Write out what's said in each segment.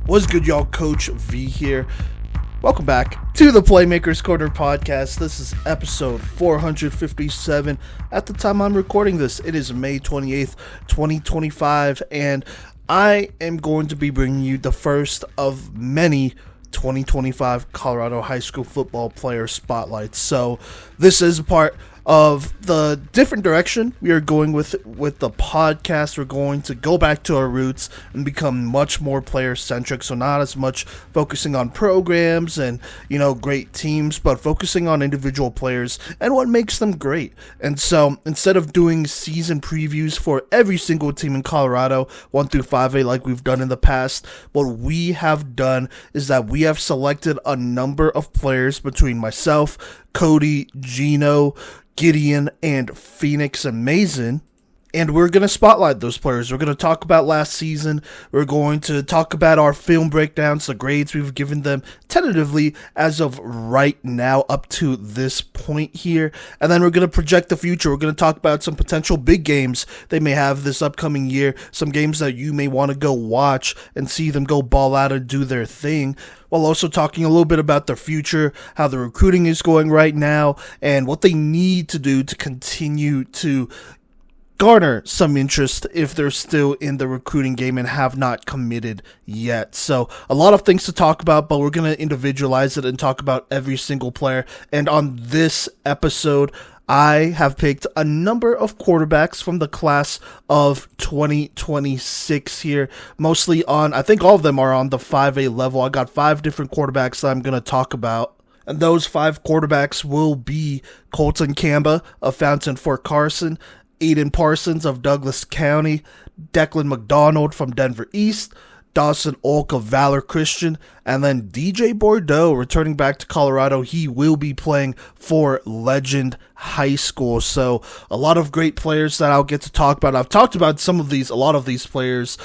What's good, y'all? Coach V here. Welcome back to the Playmakers Corner podcast. This is episode 457. At the time I'm recording this, it is May 28th, 2025, and I am going to be bringing you the first of many 2025 Colorado high school football player spotlights. So this is a part of the different direction we are going with the podcast. We're going to go back to our roots and become much more player centric. So not as much focusing on programs and, great teams, but focusing on individual players and what makes them great. And so instead of doing season previews for every single team in Colorado, 1 through 5A, like we've done in the past, what we have done is that we have selected a number of players between myself, Cody, Gino, Gideon, and Phoenix and Mason, and we're going to spotlight those players. We're going to talk about last season. We're going to talk about our film breakdowns, the grades we've given them tentatively as of right now up to this point here, and then we're going to project the future. We're going to talk about some potential big games they may have this upcoming year, some games that you may want to go watch and see them go ball out and do their thing, while also talking a little bit about their future, how the recruiting is going right now, and what they need to do to continue to garner some interest if they're still in the recruiting game and have not committed yet. So a lot of things to talk about, but we're going to individualize it and talk about every single player. And on this episode, I have picked a number of quarterbacks from the class of 2026 here, mostly on, I think all of them are on the 5A level. I got 5 different quarterbacks that I'm going to talk about. And those 5 quarterbacks will be Colton Camba of Fountain Fort Carson, Aaden Parsons of Douglas County, Declan McDonald from Denver East, Dawson Olk of Valor Christian, and then DJ Bordeaux returning back to Colorado. He will be playing for Legend High School. So a lot of great players that I'll get to talk about. I've talked about a lot of these players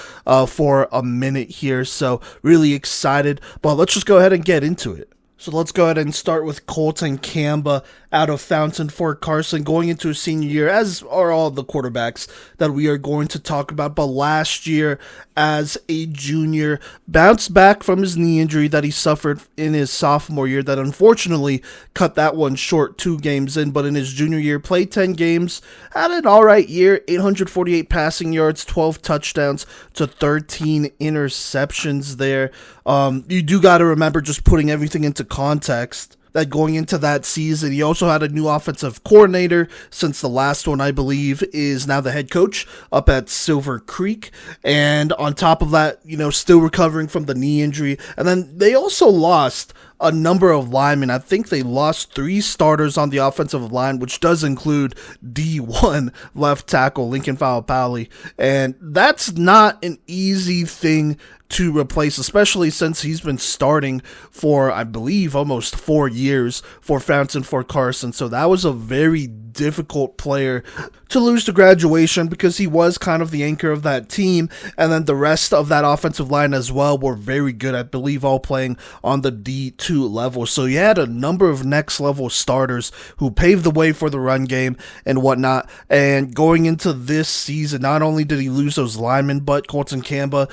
for a minute here. So really excited, but let's just go ahead and get into it. So let's go ahead and start with Colton Camba out of Fountain Fort Carson, going into his senior year, as are all the quarterbacks that we are going to talk about. But last year, as a junior, bounced back from his knee injury that he suffered in his sophomore year that unfortunately cut that one short 2 games in. But in his junior year, played 10 games, had an all right year, 848 passing yards, 12 touchdowns to 13 interceptions there. You do got to remember, just putting everything into context, that going into that season, he also had a new offensive coordinator since the last one, I believe, is now the head coach up at Silver Creek. And on top of that, still recovering from the knee injury. And then they also lost a number of linemen. I think they lost 3 starters on the offensive line, which does include D1 left tackle Lincoln Faupali. And that's not an easy thing to replace, especially since he's been starting for, I believe, almost 4 years for Fountain Fort Carson. So that was a very difficult player to lose to graduation, because he was kind of the anchor of that team, and then the rest of that offensive line as well were very good, I believe all playing on the D2 level. So you had a number of next level starters who paved the way for the run game and whatnot. And going into this season, not only did he lose those linemen, but Colton Camba,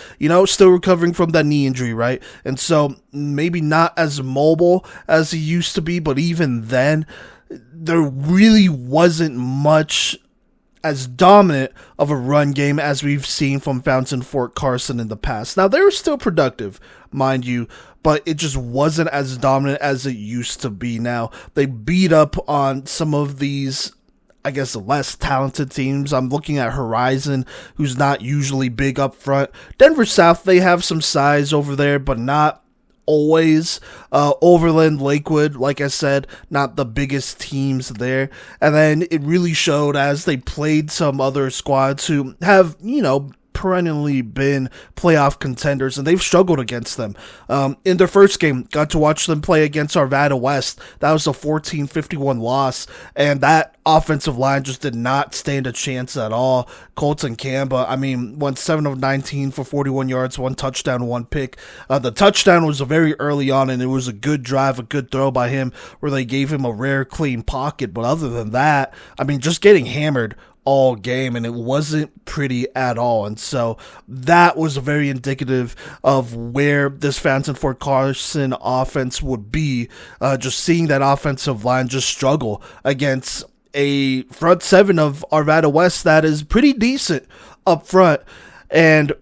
still recovering from that knee injury, right? And so maybe not as mobile as he used to be, but even then, there really wasn't much as dominant of a run game as we've seen from Fountain Fort Carson in the past. Now, they were still productive, mind you, but it just wasn't as dominant as it used to be. Now, they beat up on some of these, I guess, less talented teams. I'm looking at Horizon, who's not usually big up front. Denver South, they have some size over there, but not always. Overland, Lakewood, like I said, not the biggest teams there. And then it really showed as they played some other squads who have, perennially been playoff contenders, and they've struggled against them. In their first game, got to watch them play against Arvada West. That was a 14-51 loss, and that offensive line just did not stand a chance at all. Colton Camba, went 7 of 19 for 41 yards, 1 touchdown, 1 pick. The touchdown was very early on, and it was a good drive, a good throw by him, where they gave him a rare clean pocket. But other than that, just getting hammered all game, and it wasn't pretty at all. And so that was very indicative of where this Fountain Fort Carson offense would be. Just seeing that offensive line just struggle against a front seven of Arvada West that is pretty decent up front. And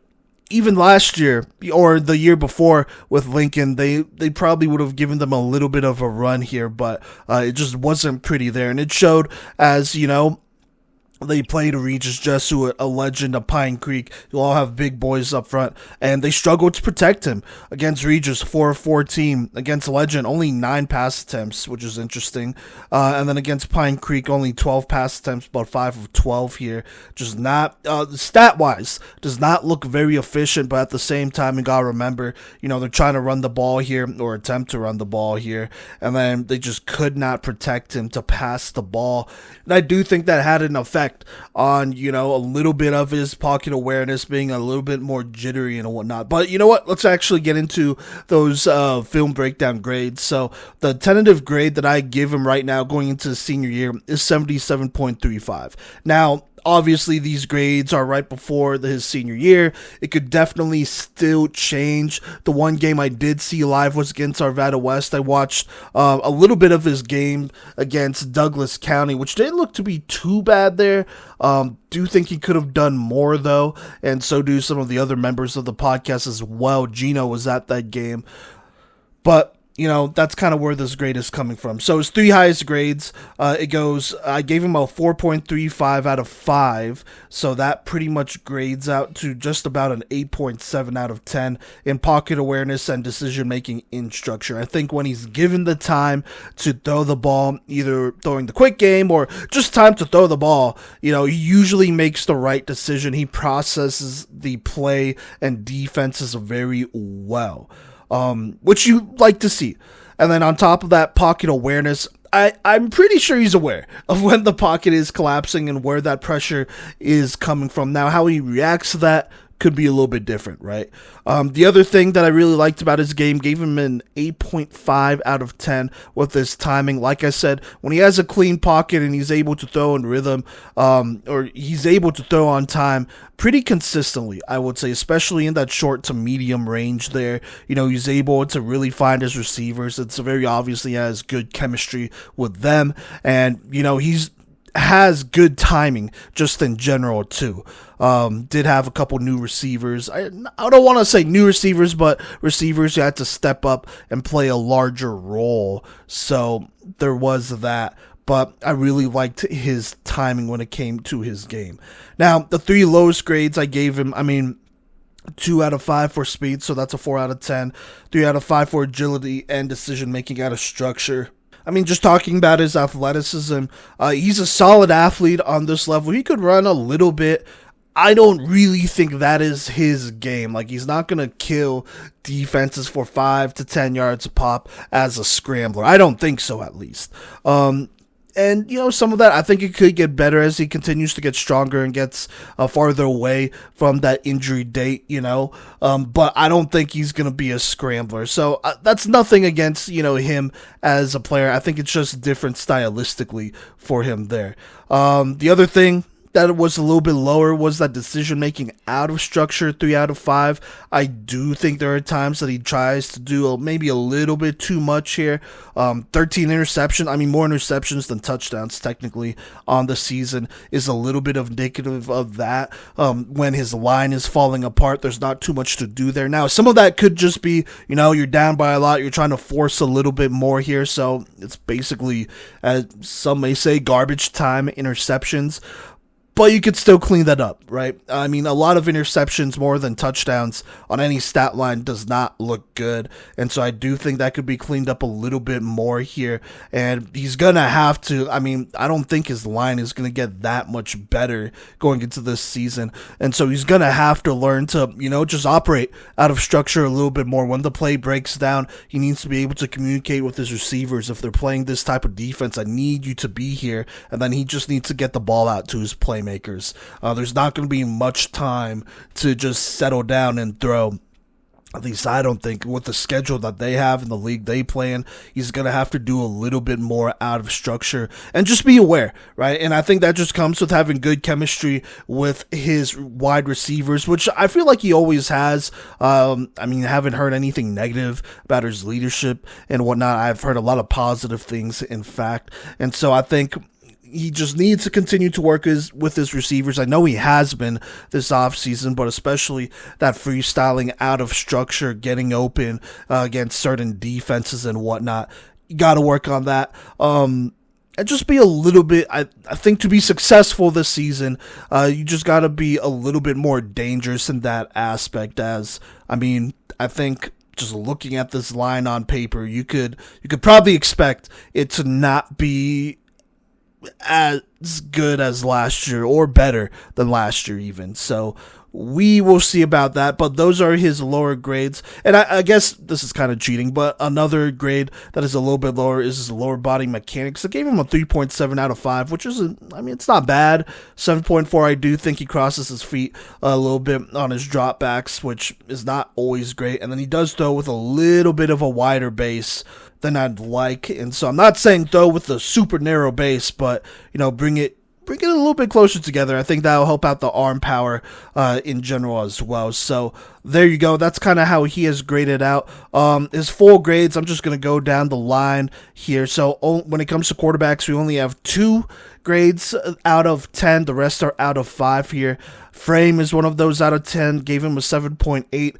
even last year or the year before with Lincoln, they probably would have given them a little bit of a run here, but it just wasn't pretty there. And it showed as, they played Regis Jesu, a legend of Pine Creek. You all have big boys up front, and they struggled to protect him against Regis, 4-14. Against Legend, only 9 pass attempts, which is interesting. And then against Pine Creek, only 12 pass attempts, about 5 of 12 here. Just not, stat-wise, does not look very efficient, but at the same time, you gotta remember, they're trying to run the ball here, or attempt to run the ball here, and then they just could not protect him to pass the ball. And I do think that had an effect on, a little bit of his pocket awareness being a little bit more jittery and whatnot. But you know what? Let's actually get into those film breakdown grades. So the tentative grade that I give him right now going into the senior year is 77.35. Now, obviously, these grades are right before his senior year. It could definitely still change. The one game I did see live was against Arvada West. I watched a little bit of his game against Douglas County, which didn't look to be too bad there. Do think he could have done more, though, and so do some of the other members of the podcast as well. Gino was at that game. But that's kind of where this grade is coming from. So his 3 highest grades, I gave him a 4.35 out of 5. So that pretty much grades out to just about an 8.7 out of 10 in pocket awareness and decision-making in structure. I think when he's given the time to throw the ball, either throwing the quick game or just time to throw the ball, he usually makes the right decision. He processes the play and defenses very well. Which you like to see. And then on top of that, pocket awareness, I'm pretty sure he's aware of when the pocket is collapsing and where that pressure is coming from. Now, how he reacts to that could be a little bit different, right? The other thing that I really liked about his game, gave him an 8.5 out of 10 with his timing. Like I said, when he has a clean pocket and he's able to throw in rhythm, or he's able to throw on time pretty consistently, I would say, especially in that short to medium range there. He's able to really find his receivers. It's very obviously has good chemistry with them, and, he's has good timing just in general too. Did have a couple new receivers. I don't want to say new receivers, but receivers who had to step up and play a larger role. So there was that. But I really liked his timing when it came to his game. Now, the 3 lowest grades I gave him, 2 out of 5 for speed, so that's a 4 out of 10. 3 out of 5 for agility and decision making out of structure. Just talking about his athleticism, he's a solid athlete on this level. He could run a little bit. I don't really think that is his game. He's not going to kill defenses for 5 to 10 yards a pop as a scrambler. I don't think so, at least. And, some of that, I think it could get better as he continues to get stronger and gets farther away from that injury date, But I don't think he's going to be a scrambler. So that's nothing against, him as a player. I think it's just different stylistically for him there. The other thing that was a little bit lower was that decision making out of structure, 3 out of 5. I do think there are times that he tries to do maybe a little bit too much here. 13 interceptions, more interceptions than touchdowns technically on the season is a little bit of indicative of that. When his line is falling apart, there's not too much to do there. Now, some of that could just be, you're down by a lot, you're trying to force a little bit more here, so it's basically, as some may say, garbage time interceptions. But you could still clean that up, right? A lot of interceptions more than touchdowns on any stat line does not look good. And so I do think that could be cleaned up a little bit more here. And he's going to have to, I don't think his line is going to get that much better going into this season. And so he's going to have to learn to, just operate out of structure a little bit more. When the play breaks down, he needs to be able to communicate with his receivers. If they're playing this type of defense, I need you to be here. And then he just needs to get the ball out to his playmakers. There's not going to be much time to just settle down and throw. At least I don't think, with the schedule that they have in the league they play in, he's going to have to do a little bit more out of structure and just be aware, right? And I think that just comes with having good chemistry with his wide receivers, which I feel like he always has. I haven't heard anything negative about his leadership and whatnot. I've heard a lot of positive things, in fact. And so I think he just needs to continue to work with his receivers. I know he has been this offseason, but especially that freestyling out of structure, getting open against certain defenses and whatnot. You got to work on that. And just be a little bit, I think to be successful this season, you just got to be a little bit more dangerous in that aspect. I think just looking at this line on paper, you could probably expect it to not be as good as last year or better than last year even. So we will see about that, but those are his lower grades. And I guess this is kind of cheating, but another grade that is a little bit lower is his lower body mechanics. I gave him a 3.7 out of 5, which is, it's not bad. 7.4, I do think he crosses his feet a little bit on his dropbacks, which is not always great. And then he does throw with a little bit of a wider base than I'd like. And so I'm not saying throw with the super narrow base, but, bring it a little bit closer together. I think that'll help out the arm power in general as well. So there you go. That's kind of how he has graded out. His full grades, I'm just going to go down the line here. So when it comes to quarterbacks, we only have 2 grades out of 10. The rest are out of 5 here. Frame is one of those out of 10. Gave him a 7.8.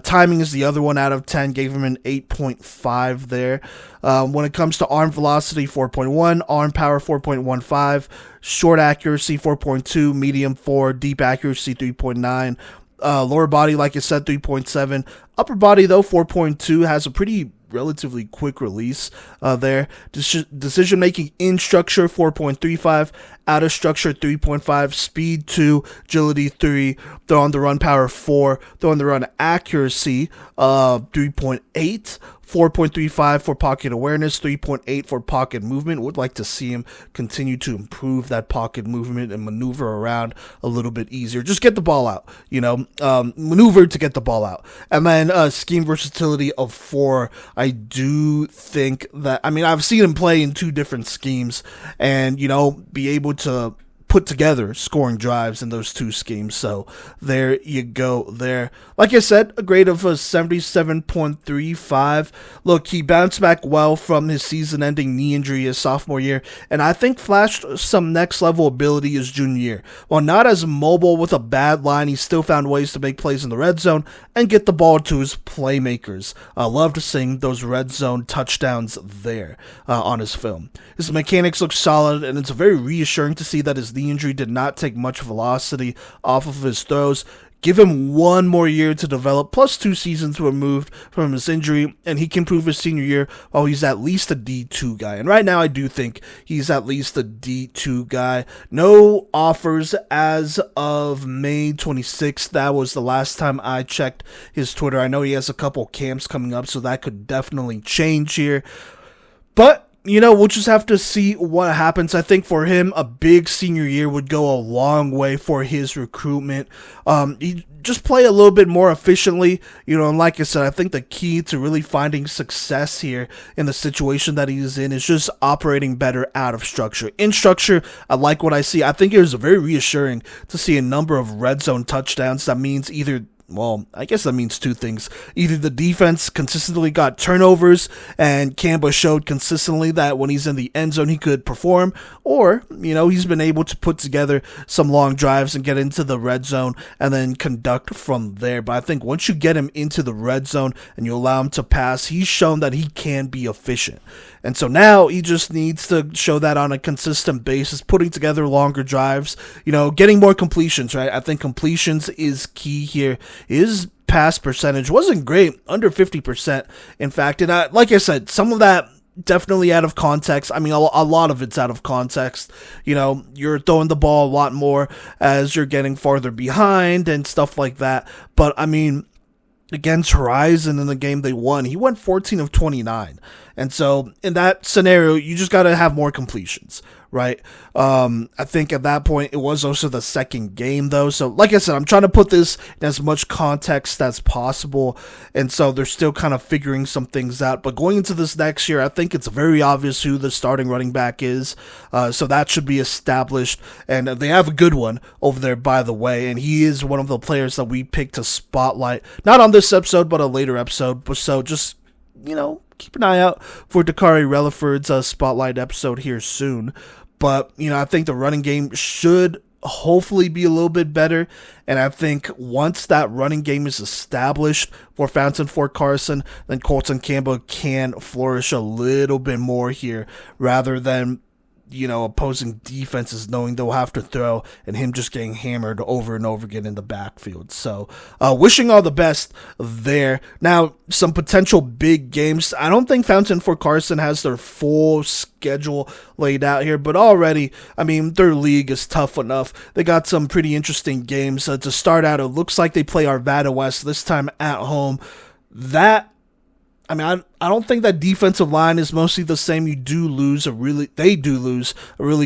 Timing is the other one out of 10, gave him an 8.5 there. When it comes to arm velocity, 4.1, arm power, 4.15, short accuracy, 4.2, medium 4, deep accuracy, 3.9, lower body, like I said, 3.7, upper body, though, 4.2, has a pretty relatively quick release there. Decision making in structure, 4.35, out of structure, 3.5, speed 2, agility 3, throw on the run power 4, throw on the run accuracy 3.8, 4.35 for pocket awareness, 3.8 for pocket movement. Would like to see him continue to improve that pocket movement and maneuver around a little bit easier. Just get the ball out, maneuver to get the ball out. And then scheme versatility of 4. I do think that, I've seen him play in 2 different schemes and, be able to put together scoring drives in those 2 schemes. So there you go there. Like I said, a grade of a 77.35. Look, he bounced back well from his season-ending knee injury his sophomore year, and I think flashed some next-level ability his junior year. While not as mobile with a bad line, he still found ways to make plays in the red zone and get the ball to his playmakers. I loved seeing those red zone touchdowns there on his film. His mechanics look solid, and it's very reassuring to see that his knee injury did not take much velocity off of his throws. Give him 1 more year to develop, plus 2 seasons removed from his injury, and he can prove his senior year while he's at least a D2 guy. And right now, I do think he's at least a D2 guy. No offers as of May 26th. That was the last time I checked his Twitter. I know he has a couple camps coming up, so that could definitely change here. But we'll just have to see what happens. I think for him, a big senior year would go a long way for his recruitment. He just play a little bit more efficiently, and like I said, I think the key to really finding success here in the situation that he's in is just operating better out of structure. In structure, I like what I see. I think it was very reassuring to see a number of red zone touchdowns. That means I guess that means 2 things. Either the defense consistently got turnovers and Camba showed consistently that when he's in the end zone he could perform, or, he's been able to put together some long drives and get into the red zone and then conduct from there. But I think once you get him into the red zone and you allow him to pass, he's shown that he can be efficient. And so now he just needs to show that on a consistent basis, putting together longer drives, getting more completions, right? I think completions is key here. His pass percentage wasn't great, under 50%, in fact. And like I said, some of that definitely out of context. A lot of it's out of context. You're throwing the ball a lot more as you're getting farther behind and stuff like that. But, against Horizon in the game they won, he went 14 of 29. And so in that scenario, you just got to have more completions, right? I think at that point it was also the second game though. So like I said, I'm trying to put this in as much context as possible. And so they're still kind of figuring some things out. But going into this next year, I think it's very obvious who the starting running back is. So that should be established. And they have a good one over there, by the way. And he is one of the players that we picked to spotlight. Not on this episode, but a later episode. So just, keep an eye out for Dakari Relaford's spotlight episode here soon. But, I think the running game should hopefully be a little bit better. And I think once that running game is established for Fountain Fort Carson, then Colton Camba can flourish a little bit more here rather than, opposing defenses knowing they'll have to throw and him just getting hammered over and over again in the backfield. So wishing all the best there. Now, some potential big games. I don't think Fountain Fort Carson has their full schedule laid out here, but already, their league is tough enough. They got some pretty interesting games. To start out, it looks like they play Arvada West this time at home. I don't think that defensive line is mostly the same. They do lose a really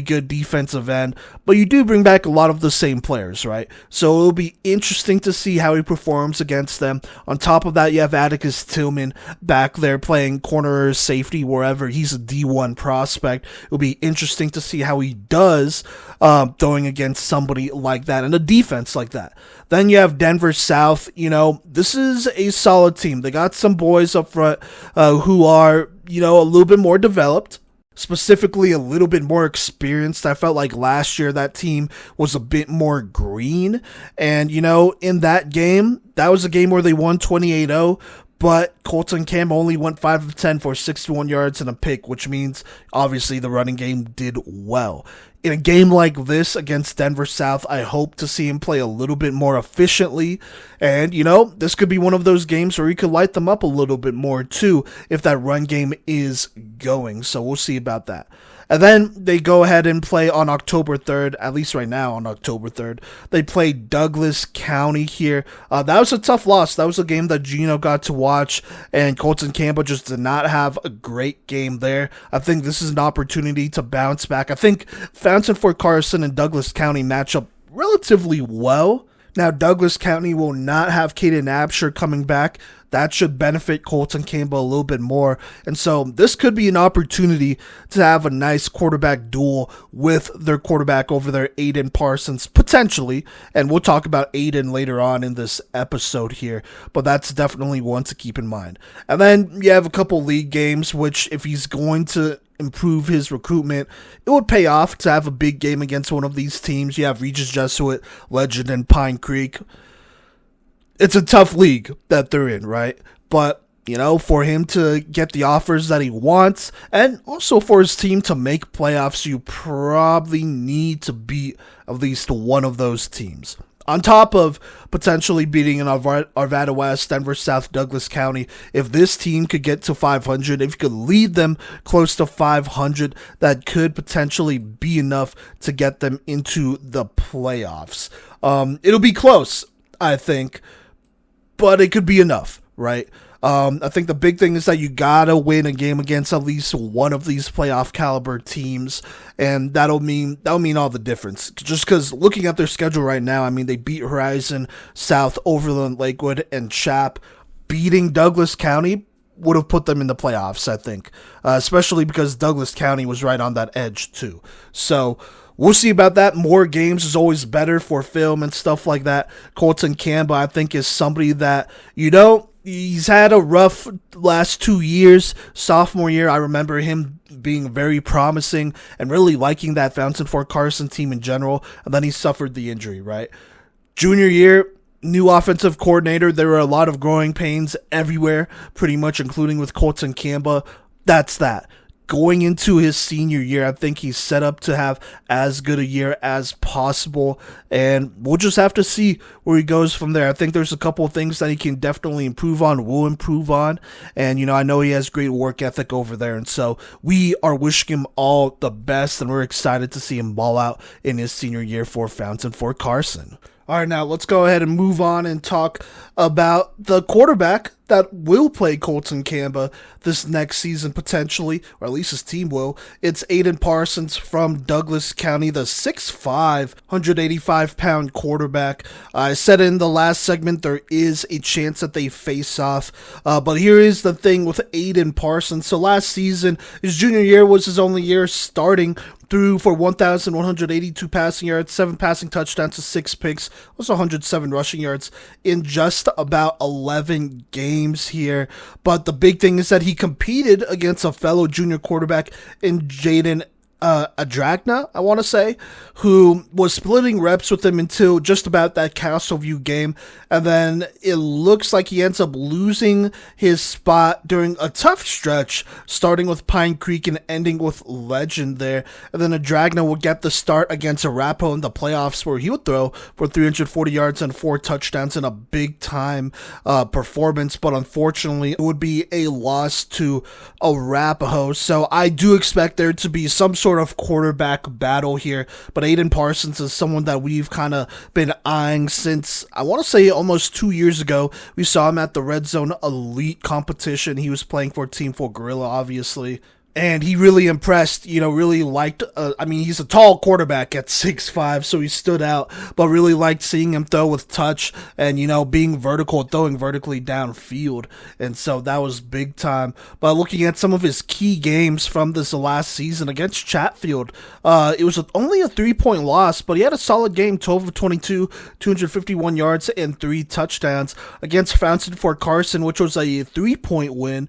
good defensive end, but you do bring back a lot of the same players, right? So it'll be interesting to see how he performs against them. On top of that, you have Atticus Tillman back there playing corner or safety wherever. He's a D1 prospect. It'll be interesting to see how he does throwing against somebody like that and a defense like that. Then you have Denver South. This is a solid team. They got some boys up front who are, a little bit more developed, specifically a little bit more experienced. I felt like last year that team was a bit more green. And, in that game, that was a game where they won 28-0. But Colton Camba only went 5 of 10 for 61 yards and a pick, which means obviously the running game did well. In a game like this against Denver South, I hope to see him play a little bit more efficiently. And, this could be one of those games where he could light them up a little bit more too if that run game is going. So we'll see about that. And then they go ahead and play on October 3rd, at least right now on October 3rd. They play Douglas County here. That was a tough loss. That was a game that Gino got to watch, and Colton Camba just did not have a great game there. I think this is an opportunity to bounce back. I think Fountain Fort Carson and Douglas County match up relatively well. Now, Douglas County will not have Caden Absher coming back. That should benefit Colton Camba a little bit more. And so this could be an opportunity to have a nice quarterback duel with their quarterback over there, Aaden Parsons, potentially. And we'll talk about Aaden later on in this episode here. But that's definitely one to keep in mind. And then you have a couple league games, which if he's going to improve his recruitment, it would pay off to have a big game against one of these teams. You have Regis Jesuit, Legend, and Pine Creek. It's a tough league that they're in, right? But, for him to get the offers that he wants, and also for his team to make playoffs, you probably need to beat at least one of those teams. On top of potentially beating an Arvada West, Denver South, Douglas County, if this team could get to 500, if you could lead them close to 500, that could potentially be enough to get them into the playoffs. It'll be close, I think, but it could be enough, right? I think the big thing is that you gotta win a game against at least one of these playoff caliber teams, and that'll mean all the difference. Just because looking at their schedule right now, they beat Horizon, South, Overland, Lakewood, and Chap. Beating Douglas County would have put them in the playoffs, I think, especially because Douglas County was right on that edge too. So we'll see about that. More games is always better for film and stuff like that. Colton Camba, I think, is somebody that, he's had a rough last 2 years. Sophomore year, I remember him being very promising and really liking that Fountain Fort Carson team in general, and then he suffered the injury, right? Junior year, new offensive coordinator. There were a lot of growing pains everywhere, pretty much, including with Colton Camba. That's that. Going into his senior year, I think he's set up to have as good a year as possible, and we'll just have to see where he goes from there. I think there's a couple of things that he can definitely will improve on, and I know he has great work ethic over there, and so we are wishing him all the best, and we're excited to see him ball out in his senior year for Fountain Fort Carson. All right, now let's go ahead and move on and talk about the quarterback that will play Colton Camba this next season potentially, or at least his team will. It's Aaden Parsons from Douglas County, the 6'5", 185-pound quarterback. I said in the last segment there is a chance that they face off, but here is the thing with Aaden Parsons. So last season, his junior year was his only year starting, threw for 1,182 passing yards, 7 passing touchdowns to 6 picks, also 107 rushing yards in just about 11 games here. But the big thing is that he competed against a fellow junior quarterback in Jaden Adragna, I want to say, who was splitting reps with him until just about that Castleview game, and then it looks like he ends up losing his spot during a tough stretch, starting with Pine Creek and ending with Legend there, and then Adragna would get the start against Arapahoe in the playoffs, where he would throw for 340 yards and 4 touchdowns in a big-time performance, but unfortunately, it would be a loss to Arapahoe, so I do expect there to be some sort of quarterback battle here, but Aaden Parsons is someone that we've kind of been eyeing since, I want to say, almost 2 years ago. We saw him at the Red Zone Elite competition. He was playing for Team Full Gorilla, obviously. And he really impressed, really liked, he's a tall quarterback at 6'5", so he stood out, but really liked seeing him throw with touch and, being vertical, throwing vertically downfield. And so that was big time. But looking at some of his key games from this last season against Chatfield, it was only a 3-point loss, but he had a solid game, 12 of 22, 251 yards and 3 touchdowns. Against Fountain Fort Carson, which was a 3-point win,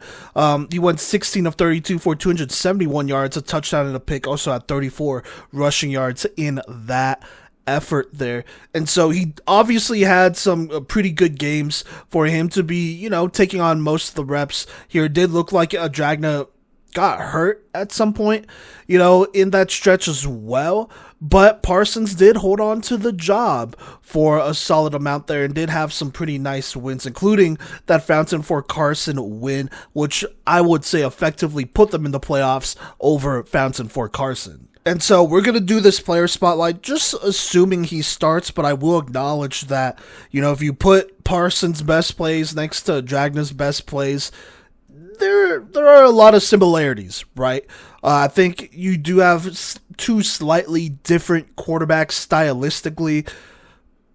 he went 16 of 32 for 271 yards, a touchdown and a pick, also had 34 rushing yards in that effort there. And so he obviously had some pretty good games for him to be, taking on most of the reps here. It did look like Adragna got hurt at some point, in that stretch as well. But Parsons did hold on to the job for a solid amount there and did have some pretty nice wins, including that Fountain Fort Carson win, which I would say effectively put them in the playoffs over Fountain Fort Carson. And so we're going to do this player spotlight just assuming he starts, but I will acknowledge that, if you put Parsons' best plays next to Dragna's best plays, there are a lot of similarities, right? I think you do have 2 slightly different quarterbacks stylistically,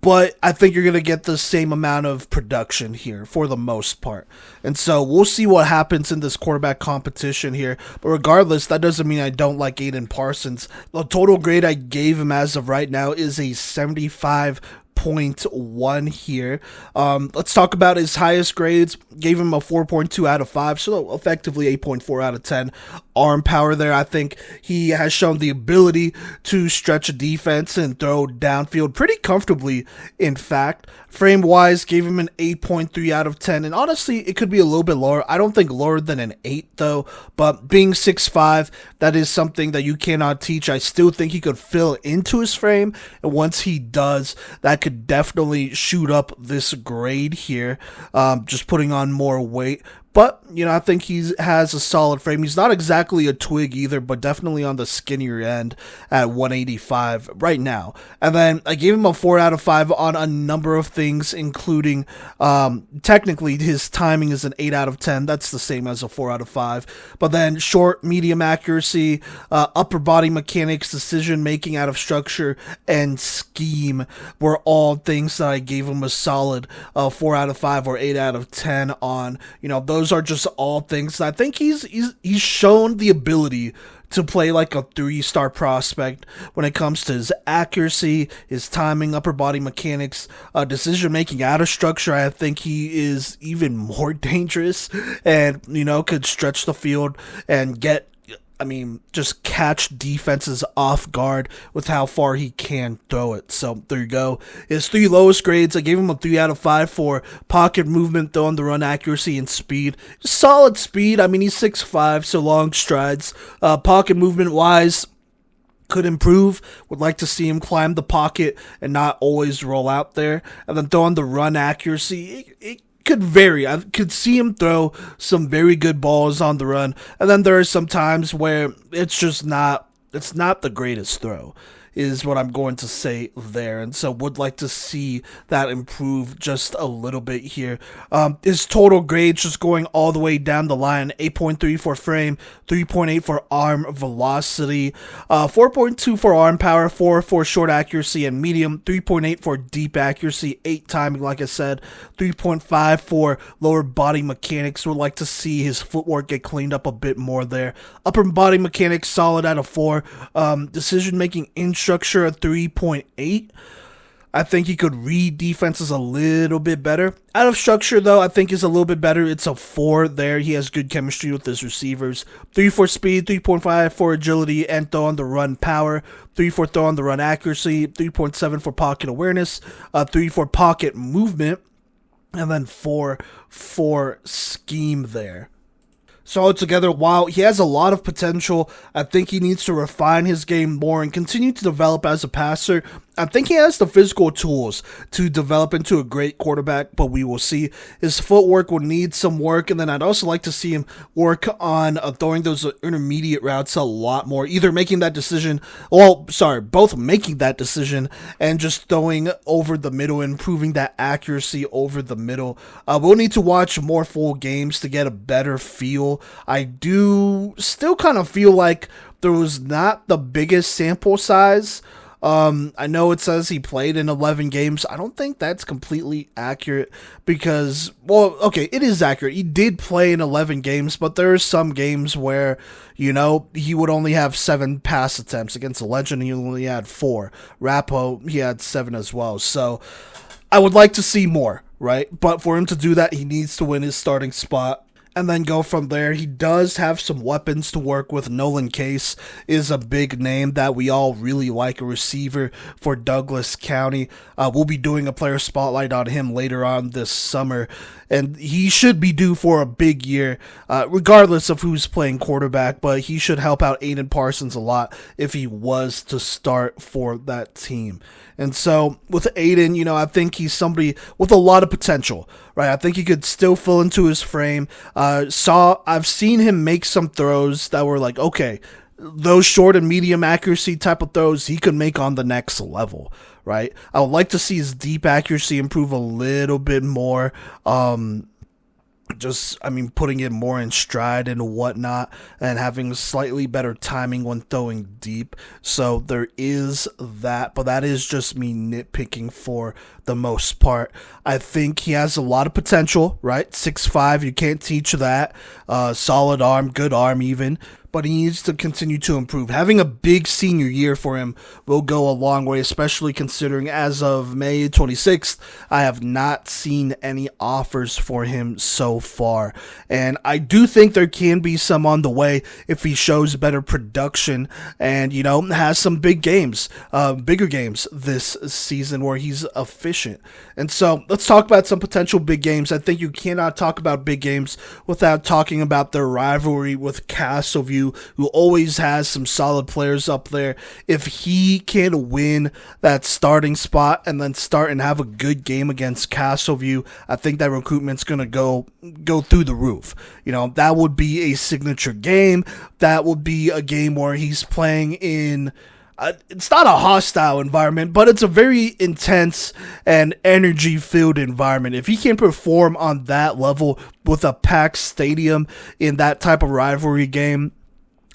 but I think you're going to get the same amount of production here for the most part. And so we'll see what happens in this quarterback competition here. But regardless, that doesn't mean I don't like Aaden Parsons. The total grade I gave him as of right now is a 75.1 here. Let's talk about his highest grades. Gave him a 4.2 out of 5, so effectively 8.4 out of 10. Arm power there. I think he has shown the ability to stretch a defense and throw downfield pretty comfortably, in fact. Frame-wise, gave him an 8.3 out of 10, and honestly, it could be a little bit lower. I don't think lower than an 8, though, but being 6'5", that is something that you cannot teach. I still think he could fill into his frame, and once he does, that could definitely shoot up this grade here, just putting on more weight. But, I think he has a solid frame. He's not exactly a twig either, but definitely on the skinnier end at 185 right now. And then I gave him a 4 out of 5 on a number of things, including, technically his timing is an 8 out of 10. That's the same as a 4 out of 5. But then short, medium accuracy, upper body mechanics, decision making out of structure, and scheme were all things that I gave him a solid 4 out of 5 or 8 out of 10 on. Those are just all things that I think he's shown the ability to play like a 3-star prospect when it comes to his accuracy, his timing, upper body mechanics, decision making out of structure. I think he is even more dangerous and could stretch the field and just catch defenses off guard with how far he can throw it. So there you go. His 3 lowest grades, I gave him a 3 out of 5 for pocket movement, throw on the run accuracy, and speed. Just solid speed. He's 6'5", so long strides. Pocket movement wise, could improve. Would like to see him climb the pocket and not always roll out there. And then throw on the run accuracy. It could vary. I could see him throw some very good balls on the run, and then there are some times where it's not the greatest throw. is what I'm going to say there. And so would like to see that improve just a little bit here. His total grades just going all the way down the line: 8.3 for frame, 3.8 for arm velocity, 4.2 for arm power, 4 for short accuracy and medium, 3.8 for deep accuracy, 8 timing, like I said, 3.5 for lower body mechanics. Would like to see his footwork get cleaned up a bit more there. Upper body mechanics solid at a 4. Decision making in structure a 3.8. I think he could read defenses a little bit better. Out of structure, though, I think is a little bit better. It's a 4 there. He has good chemistry with his receivers. 3 for speed, 3.5 for agility and throw on the run power, 3 for throw on the run accuracy, 3.7 for pocket awareness, 3 for pocket movement, and then 4 for scheme there. So altogether, while he has a lot of potential, I think he needs to refine his game more and continue to develop as a passer. I think he has the physical tools to develop into a great quarterback, but we will see. His footwork will need some work, and then I'd also like to see him work on throwing those intermediate routes a lot more, either making that decision, both making that decision and just throwing over the middle, improving that accuracy over the middle. We'll need to watch more full games to get a better feel. I do still kind of feel like there was not the biggest sample size. I know it says he played in 11 games. I don't think that's completely accurate because, it is accurate. He did play in 11 games, but there are some games where, he would only have 7 pass attempts. Against the Legend, he only had 4. Rapo, he had 7 as well. So I would like to see more, right? But for him to do that, he needs to win his starting spot and then go from there. He does have some weapons to work with. Nolan Case is a big name that we all really like, a receiver for Douglas County. We'll be doing a player spotlight on him later on this summer, and he should be due for a big year, regardless of who's playing quarterback, but he should help out Aaden Parsons a lot if he was to start for that team. And so with Aaden, I think he's somebody with a lot of potential, right? I think he could still fill into his frame. I've seen him make some throws that were like, okay, those short and medium accuracy type of throws he could make on the next level, right? I would like to see his deep accuracy improve a little bit more. Putting it more in stride and whatnot, and having slightly better timing when throwing deep. So there is that, but that is just me nitpicking for the most part. I think he has a lot of potential, right? 6'5", you can't teach that. Solid arm, good arm even. But he needs to continue to improve. Having a big senior year for him will go a long way, especially considering as of May 26th, I have not seen any offers for him so far. And I do think there can be some on the way if he shows better production and, has some bigger games this season where he's efficient. And so let's talk about some potential big games. I think you cannot talk about big games without talking about their rivalry with Castleview, who always has some solid players up there. If he can win that starting spot and then start and have a good game against Castleview, I think that recruitment's going to go through the roof. That would be a signature game. That would be a game where he's playing in it's not a hostile environment, but it's a very intense and energy-filled environment. If he can perform on that level with a packed stadium in that type of rivalry game,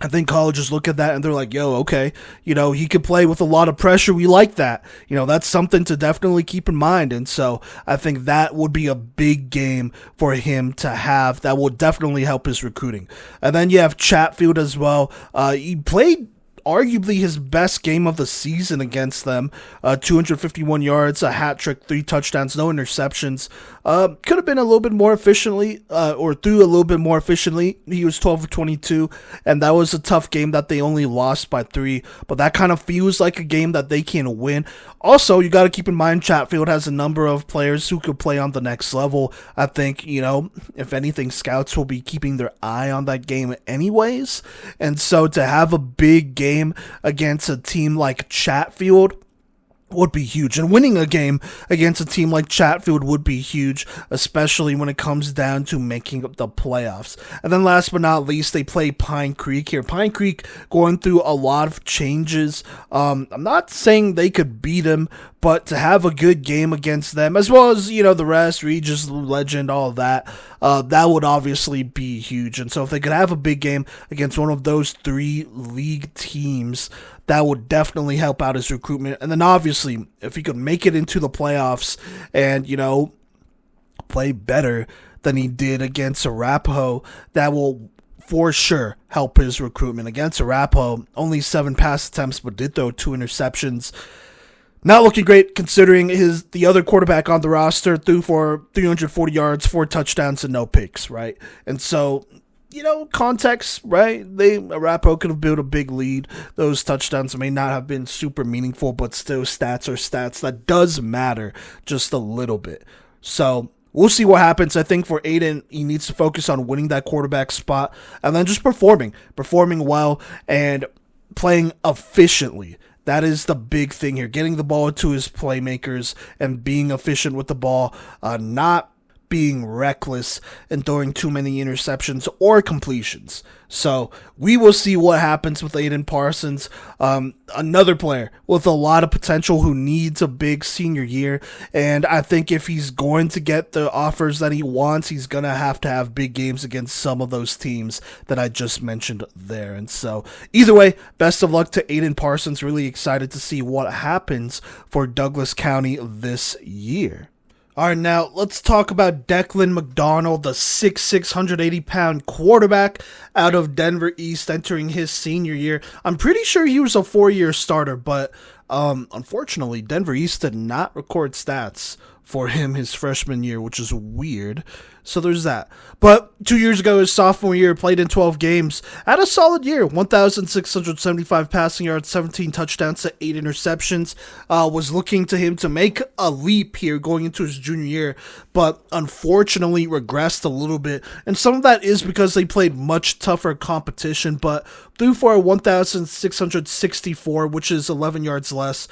I think colleges look at that and they're like, yo, okay, he could play with a lot of pressure. We like that. That's something to definitely keep in mind. And so I think that would be a big game for him to have. That will definitely help his recruiting. And then you have Chatfield as well. He played arguably his best game of the season against them. 251 yards, a hat trick, 3 touchdowns, no interceptions. Could have been a little bit more efficiently, or threw a little bit more efficiently. He was 12 of 22, and that was a tough game that they only lost by 3, but that kind of feels like a game that they can win. Also, you got to keep in mind Chatfield has a number of players who could play on the next level. I think, if anything, scouts will be keeping their eye on that game anyways, and so to have a big game against a team like Chatfield, would be huge. And winning a game against a team like Chatfield would be huge, especially when it comes down to making the playoffs. And then last but not least, they play Pine Creek here. Pine Creek going through a lot of changes. I'm not saying they could beat them, but to have a good game against them, as well as, the rest, Regis, Legend, all of that, that would obviously be huge. And so if they could have a big game against one of those 3 league teams, that would definitely help out his recruitment. And then obviously, if he could make it into the playoffs and, play better than he did against Arapahoe, that will for sure help his recruitment. Against Arapahoe, only 7 pass attempts, but did throw 2 interceptions. Not looking great considering the other quarterback on the roster threw for 340 yards, 4 touchdowns, and no picks, right? And so, context, right? Arapahoe could have built a big lead. Those touchdowns may not have been super meaningful, but still stats are stats. That does matter just a little bit. So we'll see what happens. I think for Aaden, he needs to focus on winning that quarterback spot and then just performing well and playing efficiently. That is the big thing here. Getting the ball to his playmakers and being efficient with the ball, not being reckless and throwing too many interceptions or completions. So we will see what happens with Aaden Parsons, another player with a lot of potential who needs a big senior year. And I think if he's going to get the offers that he wants, he's going to have big games against some of those teams that I just mentioned there. And so either way, best of luck to Aaden Parsons. Really excited to see what happens for Douglas County this year. All right, now let's talk about Declan McDonald, the 6'6", 180-pound quarterback out of Denver East entering his senior year. I'm pretty sure he was a 4-year starter, but unfortunately, Denver East did not record stats for him his freshman year, which is weird. So there's that. But 2 years ago, his sophomore year, played in 12 games, had a solid year, 1,675 passing yards, 17 touchdowns to 8 interceptions. Was looking to him to make a leap here going into his junior year, but unfortunately regressed a little bit. And some of that is because they played much tougher competition, but threw for a 1,664, which is 11 yards less,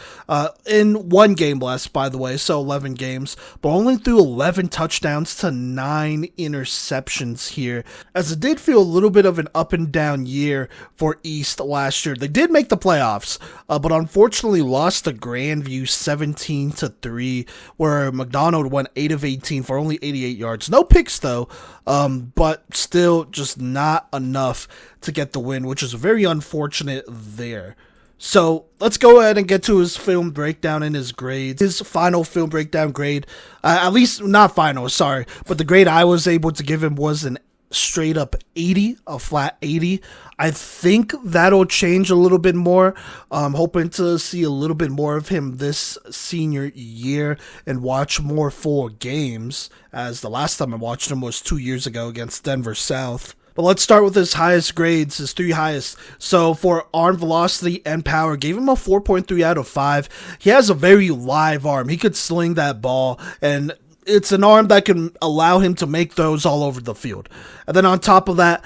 in 1 game less, by the way, so 11 games, but only threw 11 touchdowns to 9 interceptions here, as it did feel a little bit of an up and down year for East last year. They did make the playoffs, but unfortunately lost to Grandview 17-3, where MacDonald went 8 of 18 for only 88 yards. No picks though, but still just not enough to get the win, which is very unfortunate there. So let's go ahead and get to his film breakdown and his grades. His final film breakdown grade, at least not final, sorry, but the grade I was able to give him was an straight up 80, a flat 80. I think that'll change a little bit more. I'm hoping to see a little bit more of him this senior year and watch more full games, as the last time I watched him was 2 years ago against Denver South. But let's start with his highest grades, his 3 highest. So for arm velocity and power, gave him a 4.3 out of 5. He has a very live arm. He could sling that ball, and it's an arm that can allow him to make throws all over the field. And then on top of that,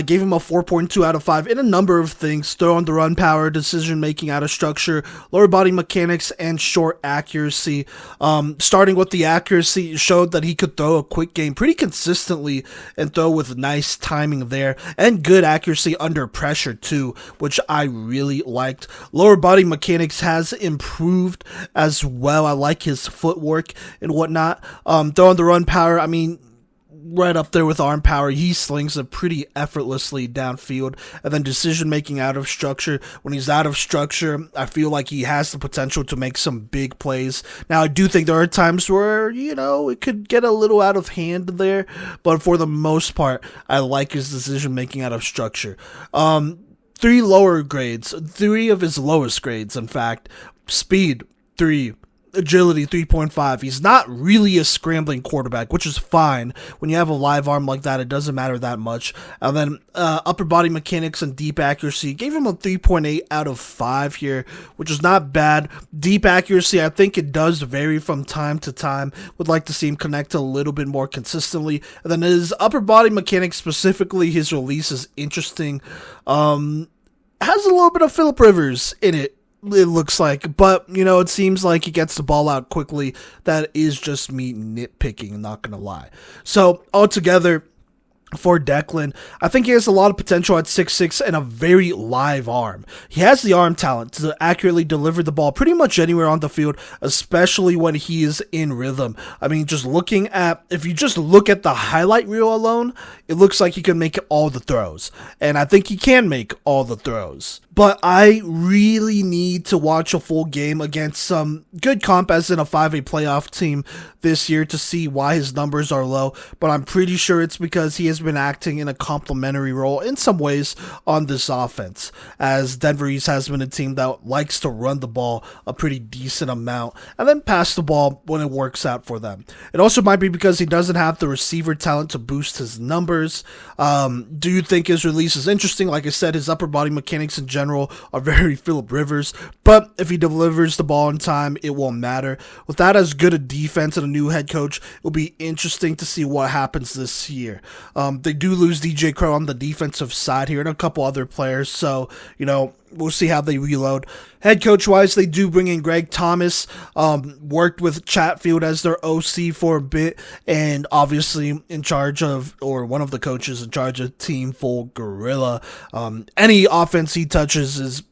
gave him a 4.2 out of 5 in a number of things: throw on the run power, decision making out of structure, lower body mechanics, and short accuracy. Starting with the accuracy, showed that he could throw a quick game pretty consistently and throw with nice timing there, and good accuracy under pressure too, which I really liked. Lower body mechanics has improved as well. I like his footwork and whatnot. Throw on the run power, I mean, right up there with arm power. He slings it pretty effortlessly downfield. And then decision making out of structure. When he's out of structure, I feel like he has the potential to make some big plays. Now, I do think there are times where, it could get a little out of hand there, but for the most part, I like his decision making out of structure. 3 lower grades, 3 of his lowest grades, in fact. Speed, 3. Agility, 3.5. He's not really a scrambling quarterback, which is fine. When you have a live arm like that, it doesn't matter that much. And then upper body mechanics and deep accuracy, gave him a 3.8 out of 5 here, which is not bad. Deep accuracy, I think it does vary from time to time. Would like to see him connect a little bit more consistently. And then his upper body mechanics, specifically his release, is interesting. Has a little bit of Phillip Rivers in it, It looks like, but it seems like he gets the ball out quickly. That is just me nitpicking, not gonna lie. So altogether, for Declan, I think he has a lot of potential at 6'6" and a very live arm. He has the arm talent to accurately deliver the ball pretty much anywhere on the field, especially when he is in rhythm. I mean, if you just look at the highlight reel alone, it looks like he can make all the throws. And I think he can make all the throws. But I really need to watch a full game against some good comp as in a 5A playoff team this year to see why his numbers are low. But I'm pretty sure it's because he has been acting in a complementary role in some ways on this offense, as Denver East has been a team that likes to run the ball a pretty decent amount and then pass the ball when it works out for them. It also might be because he doesn't have the receiver talent to boost his numbers. Do you think his release is interesting? Like I said, his upper body mechanics in general are very Phillip Rivers, but if he delivers the ball in time, it won't matter. Without as good a defense and a new head coach, it will be interesting to see what happens this year. They do lose DJ Crow on the defensive side here and a couple other players, so, we'll see how they reload. Head coach wise, they do bring in Greg Thomas, worked with Chatfield as their OC for a bit, and obviously in charge of, or one of the coaches in charge of Team Full Gorilla. Any offense he touches is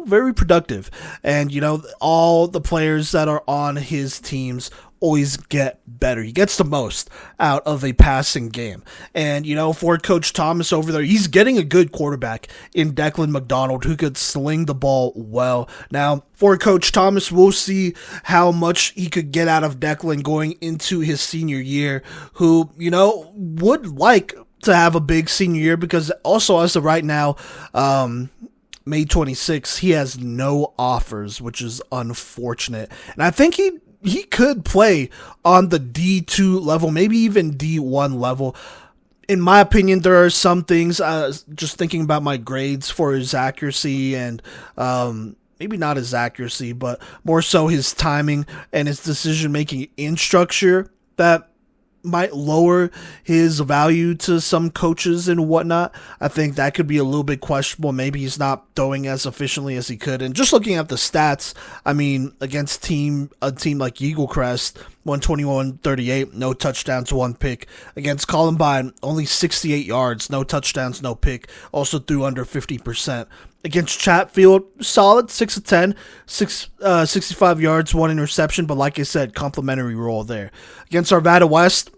very productive. And, all the players that are on his teams always get better. He gets the most out of a passing game. And, for Coach Thomas over there, he's getting a good quarterback in Declan McDonald who could sling the ball well. Now, for Coach Thomas, we'll see how much he could get out of Declan going into his senior year, who, would like to have a big senior year because also as of right now, May 26th, he has no offers, which is unfortunate. And I think he could play on the D2 level, maybe even D1 level. In my opinion, there are some things, just thinking about my grades for his accuracy and maybe not his accuracy, but more so his timing and his decision-making in structure that might lower his value to some coaches and whatnot. I think that could be a little bit questionable. Maybe he's not throwing as efficiently as he could. And just looking at the stats, I mean, against a team like Eagle Crest, 121-38, no touchdowns, 1 pick. Against Columbine, only 68 yards, no touchdowns, no pick. Also threw under 50%. Against Chatfield, solid, 6 of 10, 65 yards, 1 interception, but like I said, complimentary role there. Against Arvada West,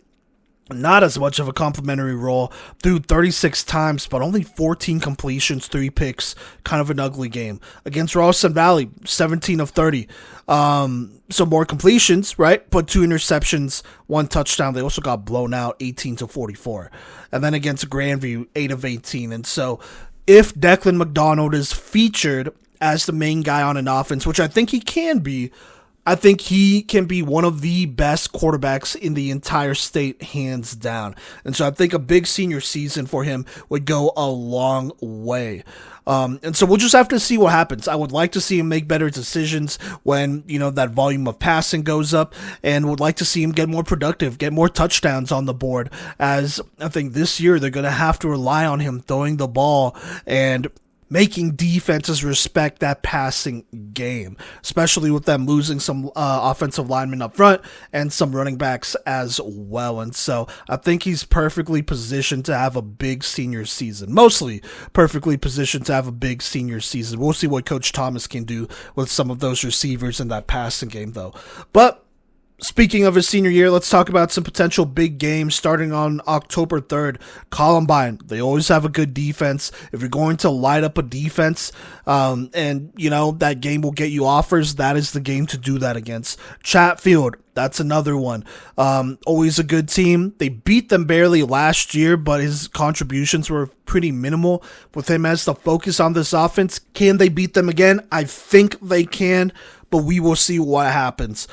not as much of a complimentary role, threw 36 times, but only 14 completions, 3 picks, kind of an ugly game. Against Ralston Valley, 17 of 30. So more completions, right? But 2 interceptions, 1 touchdown. They also got blown out, 18-44. And then against Grandview, 8 of 18. And so if Declan McDonald is featured as the main guy on an offense, which I think he can be, I think he can be one of the best quarterbacks in the entire state, hands down. And so I think a big senior season for him would go a long way. And so we'll just have to see what happens. I would like to see him make better decisions when, that volume of passing goes up, and would like to see him get more productive, get more touchdowns on the board, as I think this year they're going to have to rely on him throwing the ball and making defenses respect that passing game, especially with them losing some offensive linemen up front and some running backs as well. And so I think he's perfectly positioned to have a big senior season, mostly perfectly positioned to have a big senior season. We'll see what Coach Thomas can do with some of those receivers in that passing game, though. But speaking of his senior year, let's talk about some potential big games starting on October 3rd. Columbine, they always have a good defense. If you're going to light up a defense and, that game will get you offers, that is the game to do that against. Chatfield, that's another one. Always a good team. They beat them barely last year, but his contributions were pretty minimal. With him as the focus on this offense, can they beat them again? I think they can, but we will see what happens.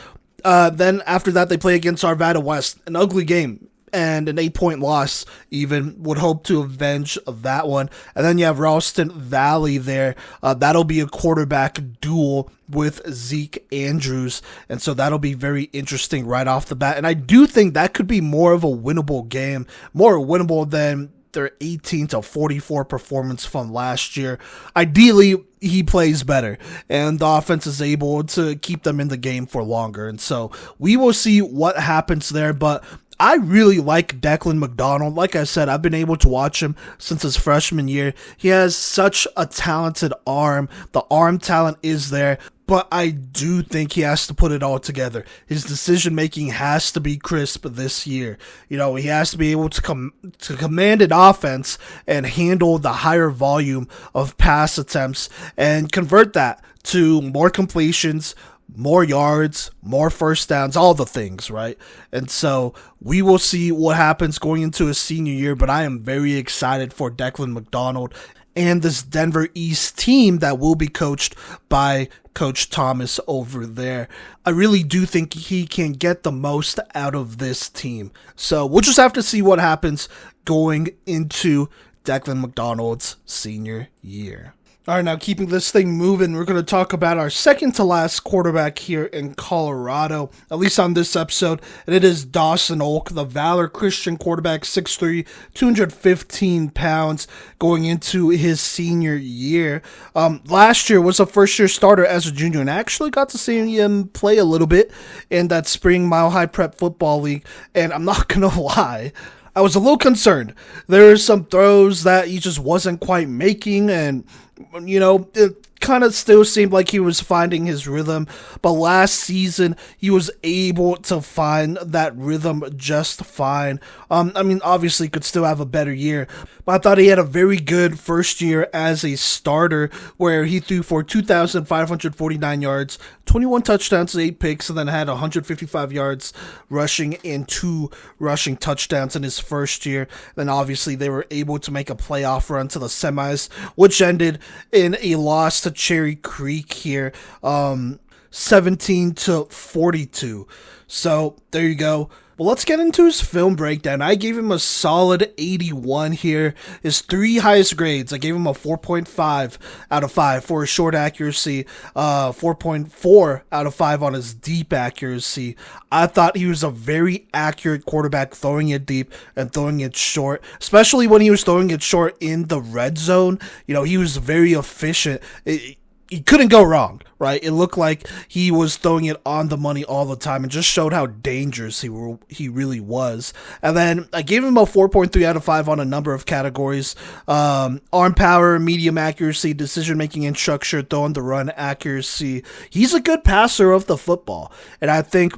Then after that, they play against Arvada West, an ugly game and an 8-point loss. Even would hope to avenge that one. And then you have Ralston Valley there. That'll be a quarterback duel with Zeke Andrews, and so that'll be very interesting right off the bat. And I do think that could be more of a winnable game, more winnable than their 18-44 performance from last year. Ideally, he plays better, and the offense is able to keep them in the game for longer. And so we will see what happens there, but I really like Declan McDonald. Like I said, I've been able to watch him since his freshman year. He has such a talented arm. The arm talent is there, but I do think he has to put it all together. His decision making has to be crisp this year. He has to be able to command an offense and handle the higher volume of pass attempts and convert that to more completions, more yards, more first downs, all the things, right? And so we will see what happens going into his senior year, but I am very excited for Declan McDonald and this Denver East team that will be coached by Coach Thomas over there. I really do think he can get the most out of this team. So we'll just have to see what happens going into Declan McDonald's senior year. All right, now keeping this thing moving, we're going to talk about our second to last quarterback here in Colorado, at least on this episode, and it is Dawson Olk, the Valor Christian quarterback, 6'3", 215 pounds, going into his senior year. Last year was a first-year starter as a junior, and I actually got to see him play a little bit in that spring Mile High Prep Football League, and I'm not going to lie, I was a little concerned. There were some throws that he just wasn't quite making, and it kind of still seemed like he was finding his rhythm, but last season he was able to find that rhythm just fine. Obviously could still have a better year, but I thought he had a very good first year as a starter where he threw for 2,549 yards, 21 touchdowns, 8 picks, and then had 155 yards rushing and 2 rushing touchdowns in his first year. Then obviously they were able to make a playoff run to the semis, which ended in a loss to Cherry Creek here, 17-42. So there you go. Well, let's get into his film breakdown. I gave him a solid 81 here. His 3 highest grades, I gave him a 4.5 out of 5 for his short accuracy, 4.4 out of 5 on his deep accuracy. I thought he was a very accurate quarterback, throwing it deep and throwing it short, especially when he was throwing it short in the red zone. He was very efficient. He couldn't go wrong, right? It looked like he was throwing it on the money all the time and just showed how dangerous he really was. And then I gave him a 4.3 out of 5 on a number of categories. Arm power, medium accuracy, decision-making and structure, throwing the run accuracy. He's a good passer of the football. And I think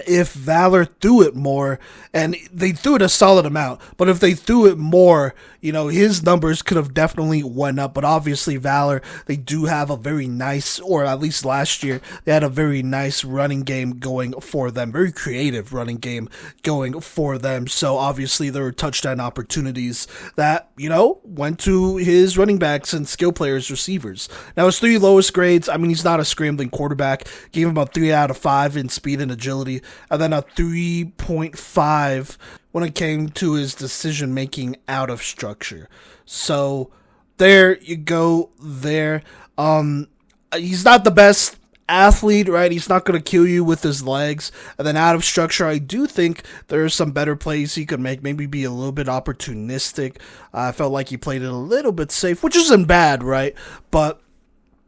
if Valor threw it more, and they threw it a solid amount, but if they threw it more, his numbers could have definitely went up. But obviously Valor, they do have a very nice, or at least last year, they had a very nice running game going for them, very creative running game going for them. So obviously there were touchdown opportunities that, went to his running backs and skill players, receivers. Now his 3 lowest grades, he's not a scrambling quarterback, gave him a 3 out of 5 in speed and agility, and then a 3.5 when it came to his decision making out of structure. So there you go there. He's not the best athlete, right? He's not going to kill you with his legs. And then out of structure, I do think there are some better plays he could make, maybe be a little bit opportunistic. I felt like he played it a little bit safe, which isn't bad, right? But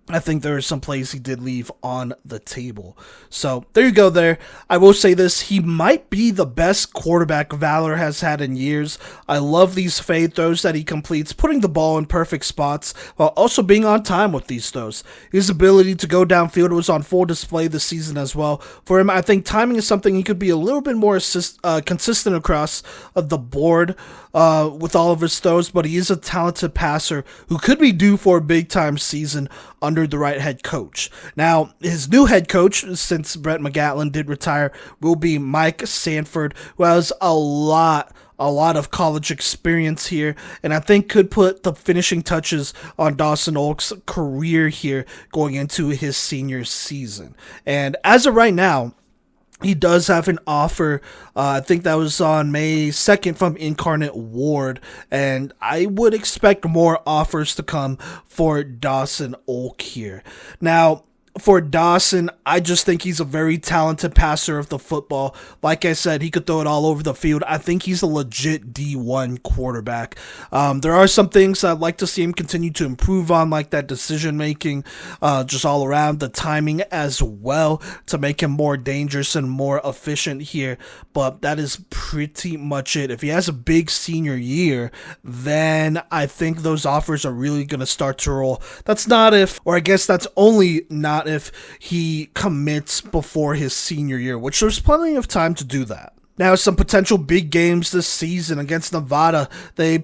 I think there are some plays he did leave on the table. So there you go there. I will say this, he might be the best quarterback Valor has had in years. I love these fade throws that he completes, putting the ball in perfect spots while also being on time with these throws. His ability to go downfield was on full display this season as well. For him, I think timing is something he could be a little bit more consistent across the board with all of his throws, but he is a talented passer who could be due for a big-time season under the right head coach. Now, his new head coach, since Brett McGatlin did retire, will be Mike Sanford, who has a lot of college experience here, and I think could put the finishing touches on Dawson Olk's career here going into his senior season. And as of right now, he does have an offer, I think that was on May 2nd from Incarnate Ward, and I would expect more offers to come for Dawson Olk here. Now, for Dawson, I just think he's a very talented passer of the football. Like I said, he could throw it all over the field. I think he's a legit D1 quarterback. There are some things I'd like to see him continue to improve on, like that decision making, just all around, the timing as well, to make him more dangerous and more efficient here. But that is pretty much it. If he has a big senior year, then I think those offers are really going to start to roll. That's not if, or I guess that's only not if he commits before his senior year, which there's plenty of time to do that. Now, some potential big games this season against Nevada. In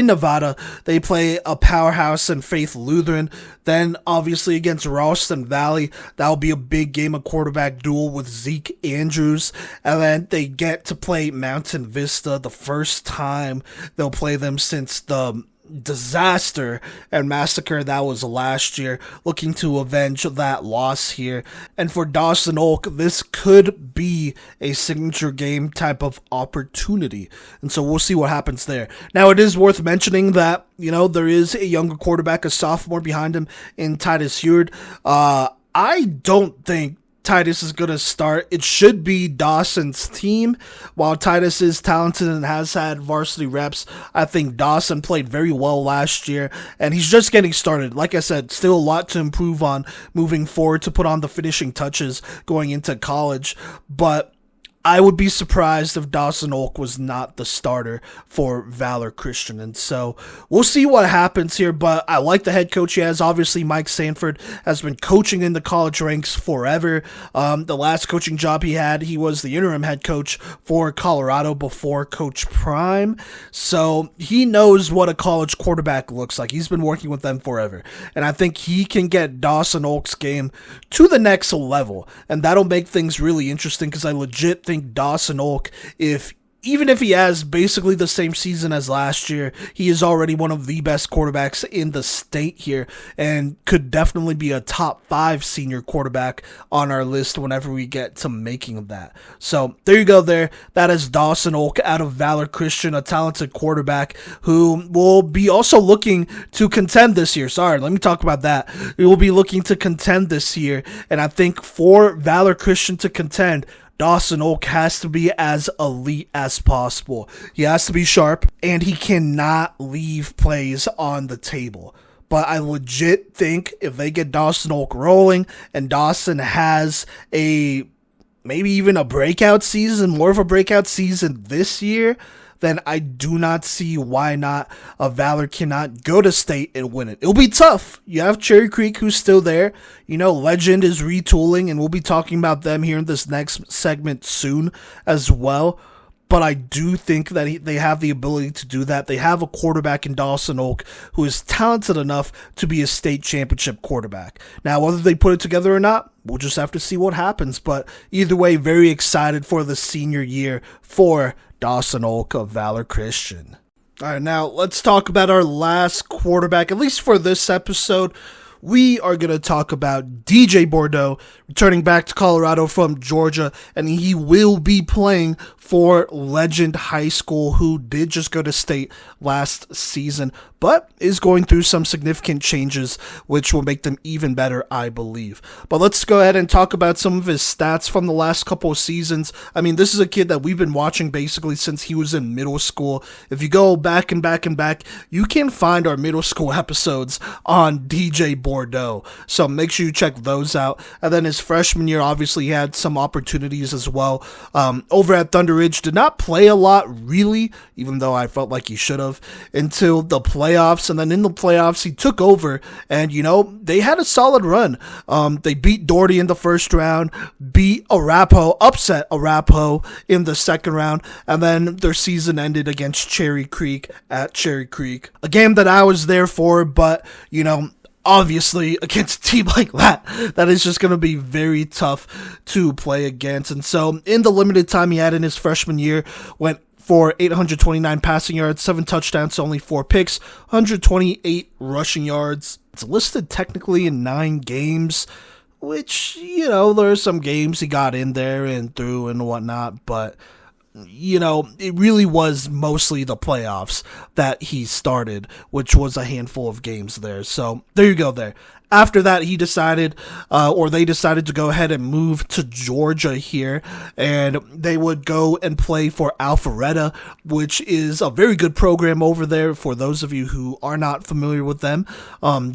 Nevada, they play a powerhouse in Faith Lutheran. Then, obviously, against Ralston Valley, that'll be a big game, a quarterback duel with Zeke Andrews. And then they get to play Mountain Vista, the first time they'll play them since the disaster and massacre that was last year, looking to avenge that loss here. And for Dawson Olk, this could be a signature game type of opportunity, and so we'll see what happens there. Now, it is worth mentioning that, there is a younger quarterback, a sophomore behind him in Titus Heward. I don't think Titus is going to start. It should be Dawson's team. While Titus is talented and has had varsity reps, I think Dawson played very well last year, and he's just getting started. Like I said, still a lot to improve on moving forward, to put on the finishing touches going into college, but I would be surprised if Dawson Olk was not the starter for Valor Christian. And so we'll see what happens here, but I like the head coach he has. Obviously, Mike Sanford has been coaching in the college ranks forever. The last coaching job he had, he was the interim head coach for Colorado before Coach Prime. So he knows what a college quarterback looks like. He's been working with them forever. And I think he can get Dawson Olk's game to the next level. And that'll make things really interesting, because I legit think Dawson Olk, even if he has basically the same season as last year, he is already one of the best quarterbacks in the state here, and could definitely be a top 5 senior quarterback on our list whenever we get to making that. So there you go there. That is Dawson Olk out of Valor Christian, a talented quarterback who will be also looking to contend this year. Sorry, let me talk about that. He will be looking to contend this year, and I think for Valor Christian to contend, Dawson Olk has to be as elite as possible. He has to be sharp, and he cannot leave plays on the table. But I legit think if they get Dawson Olk rolling, and Dawson has maybe even a breakout season, more of a breakout season this year, then I do not see why not Valor cannot go to state and win it. It'll be tough. You have Cherry Creek, who's still there. Legend is retooling, and we'll be talking about them here in this next segment soon as well. But I do think that they have the ability to do that. They have a quarterback in Dawson Olk who is talented enough to be a state championship quarterback. Now, whether they put it together or not, we'll just have to see what happens. But either way, very excited for the senior year for Dawson Olk of Valor Christian. All right, now let's talk about our last quarterback, at least for this episode. We are going to talk about DJ Bordeaux, returning back to Colorado from Georgia, and he will be playing for Legend High School, who did just go to state last season, but is going through some significant changes, which will make them even better, I believe. But let's go ahead and talk about some of his stats from the last couple of seasons. I mean, this is a kid that we've been watching basically since he was in middle school. If you go back and back and back, you can find our middle school episodes on DJ Bordeaux. So make sure you check those out. And then his freshman year, obviously, he had some opportunities as well. Over at Thunder Ridge, did not play a lot, really, even though I felt like he should have, until the playoffs. And then in the playoffs, he took over, and, they had a solid run. They beat Doherty in the first round, beat Arapahoe, upset Arapahoe in the second round, and then their season ended against Cherry Creek at Cherry Creek. A game that I was there for, but, obviously, against a team like that is just going to be very tough to play against. And so, in the limited time he had in his freshman year, went for 829 passing yards, 7 touchdowns, only 4 picks, 128 rushing yards. It's listed technically in 9 games, which, there are some games he got in there and through and whatnot, but it really was mostly the playoffs that he started, which was a handful of games there. So there you go there. After that, he decided, or they decided to go ahead and move to Georgia here, and they would go and play for Alpharetta, which is a very good program over there for those of you who are not familiar with them.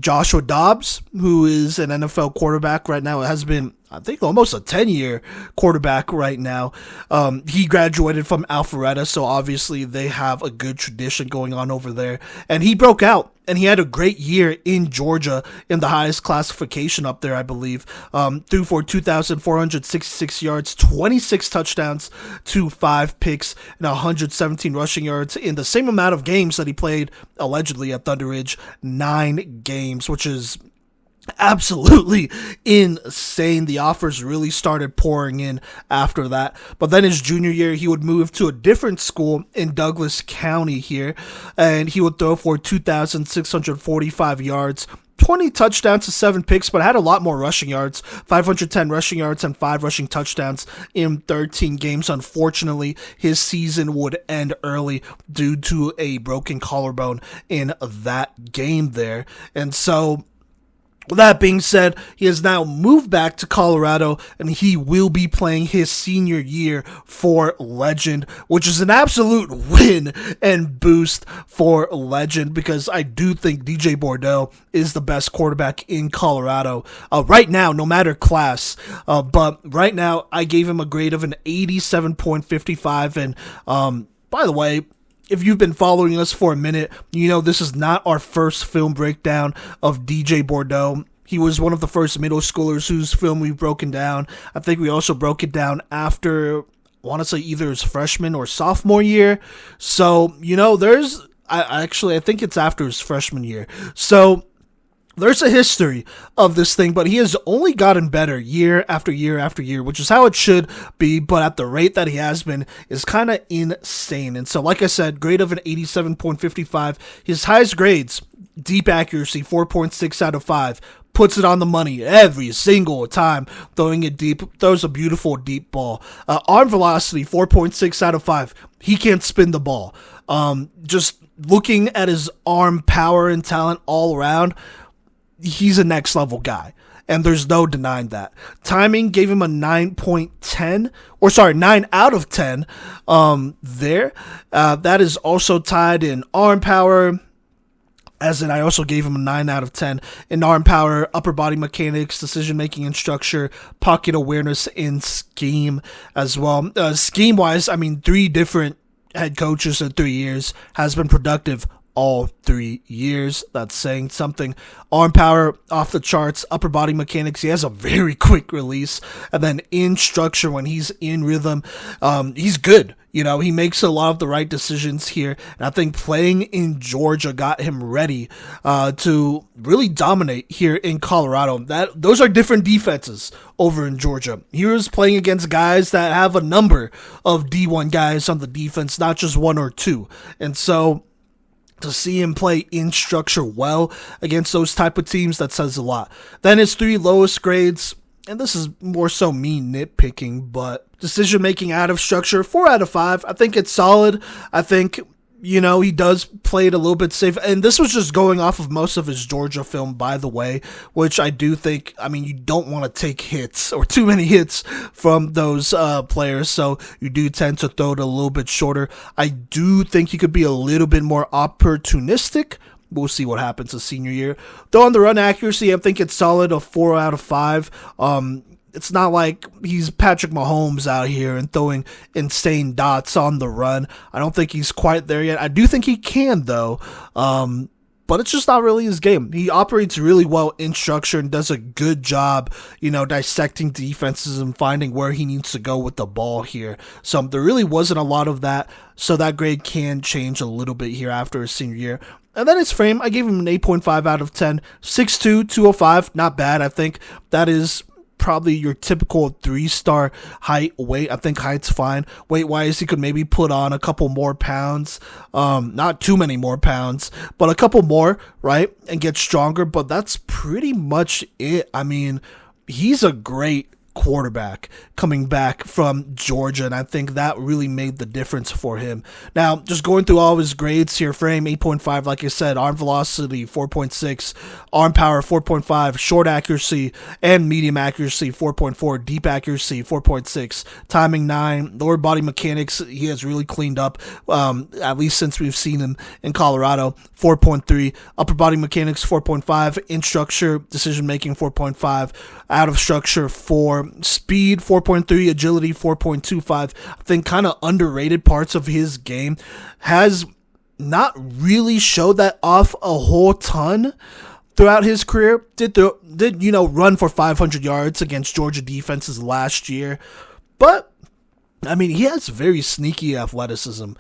Joshua Dobbs, who is an NFL quarterback right now, has been, I think, almost a 10-year quarterback right now. He graduated from Alpharetta, so obviously they have a good tradition going on over there. And he broke out, and he had a great year in Georgia in the highest classification up there, I believe. Threw for 2,466 yards, 26 touchdowns to 5 picks, and 117 rushing yards in the same amount of games that he played, allegedly, at Thunder Ridge, 9 games, which is absolutely insane. The offers really started pouring in after that. But then his junior year, he would move to a different school in Douglas County here, and he would throw for 2,645 yards, 20 touchdowns to 7 picks, but had a lot more rushing yards, 510 rushing yards and 5 rushing touchdowns in 13 games. Unfortunately, his season would end early due to a broken collarbone in that game there. And so, with that being said, he has now moved back to Colorado, and he will be playing his senior year for Legend, which is an absolute win and boost for Legend, because I do think DJ Bordeaux is the best quarterback in Colorado right now, no matter class. But right now, I gave him a grade of an 87.55, and by the way, if you've been following us for a minute, you know this is not our first film breakdown of DJ Bordeaux. He was one of the first middle schoolers whose film we've broken down. I think we also broke it down after, I want to say, either his freshman or sophomore year. So, I think it's after his freshman year. So, there's a history of this thing, but he has only gotten better year after year after year, which is how it should be, but at the rate that he has been is kind of insane. And so, like I said, grade of an 87.55. His highest grades, deep accuracy, 4.6 out of 5. Puts it on the money every single time, throwing it deep, throws a beautiful deep ball. Arm velocity, 4.6 out of 5. He can't spin the ball. Just looking at his arm power and talent all around, he's a next level guy, and there's no denying that. Timing gave him a 9 out of 10 there. That is also tied in arm power, as in I also gave him a 9 out of 10 in arm power, upper body mechanics, decision making and structure, pocket awareness, and scheme as well. Scheme wise, 3 different head coaches in 3 years, has been productive all 3 years. That's saying something. Arm power, off the charts. Upper body mechanics, he has a very quick release. And then in structure, when he's in rhythm, he's good. He makes a lot of the right decisions here. And I think playing in Georgia got him ready to really dominate here in Colorado. Those are different defenses over in Georgia. He was playing against guys that have a number of D1 guys on the defense, not just 1 or 2. And so, to see him play in structure well against those type of teams, that says a lot. Then his 3 lowest grades, and this is more so me nitpicking, but decision making out of structure, 4 out of 5. I think it's solid. I think, he does play it a little bit safe. And this was just going off of most of his Georgia film, by the way, which I do think, you don't want to take hits or too many hits from those players. So you do tend to throw it a little bit shorter. I do think he could be a little bit more opportunistic. We'll see what happens his senior year. Though on the run accuracy, I think it's solid, a 4 out of 5. It's not like he's Patrick Mahomes out here and throwing insane dots on the run. I don't think he's quite there yet. I do think he can, though, but it's just not really his game. He operates really well in structure and does a good job, dissecting defenses and finding where he needs to go with the ball here. So there really wasn't a lot of that, so that grade can change a little bit here after his senior year. And then his frame, I gave him an 8.5 out of 10. 6'2", 205, not bad. I think that is probably your typical 3-star height, weight. I think height's fine. Weight-wise, he could maybe put on a couple more pounds. Not too many more pounds, but a couple more, right? And get stronger, but that's pretty much it. He's a great quarterback coming back from Georgia, and I think that really made the difference for him. Now, just going through all of his grades here, frame 8.5, like I said, arm velocity 4.6, arm power 4.5, short accuracy and medium accuracy 4.4, deep accuracy 4.6, timing 9, lower body mechanics he has really cleaned up, at least since we've seen him in Colorado, 4.3, upper body mechanics 4.5, in structure, decision making 4.5, out of structure 4, speed 4.3, agility 4.25. I think kind of underrated parts of his game, has not really showed that off a whole ton throughout his career. Did run for 500 yards against Georgia defenses last year, but I mean, he has very sneaky athleticism.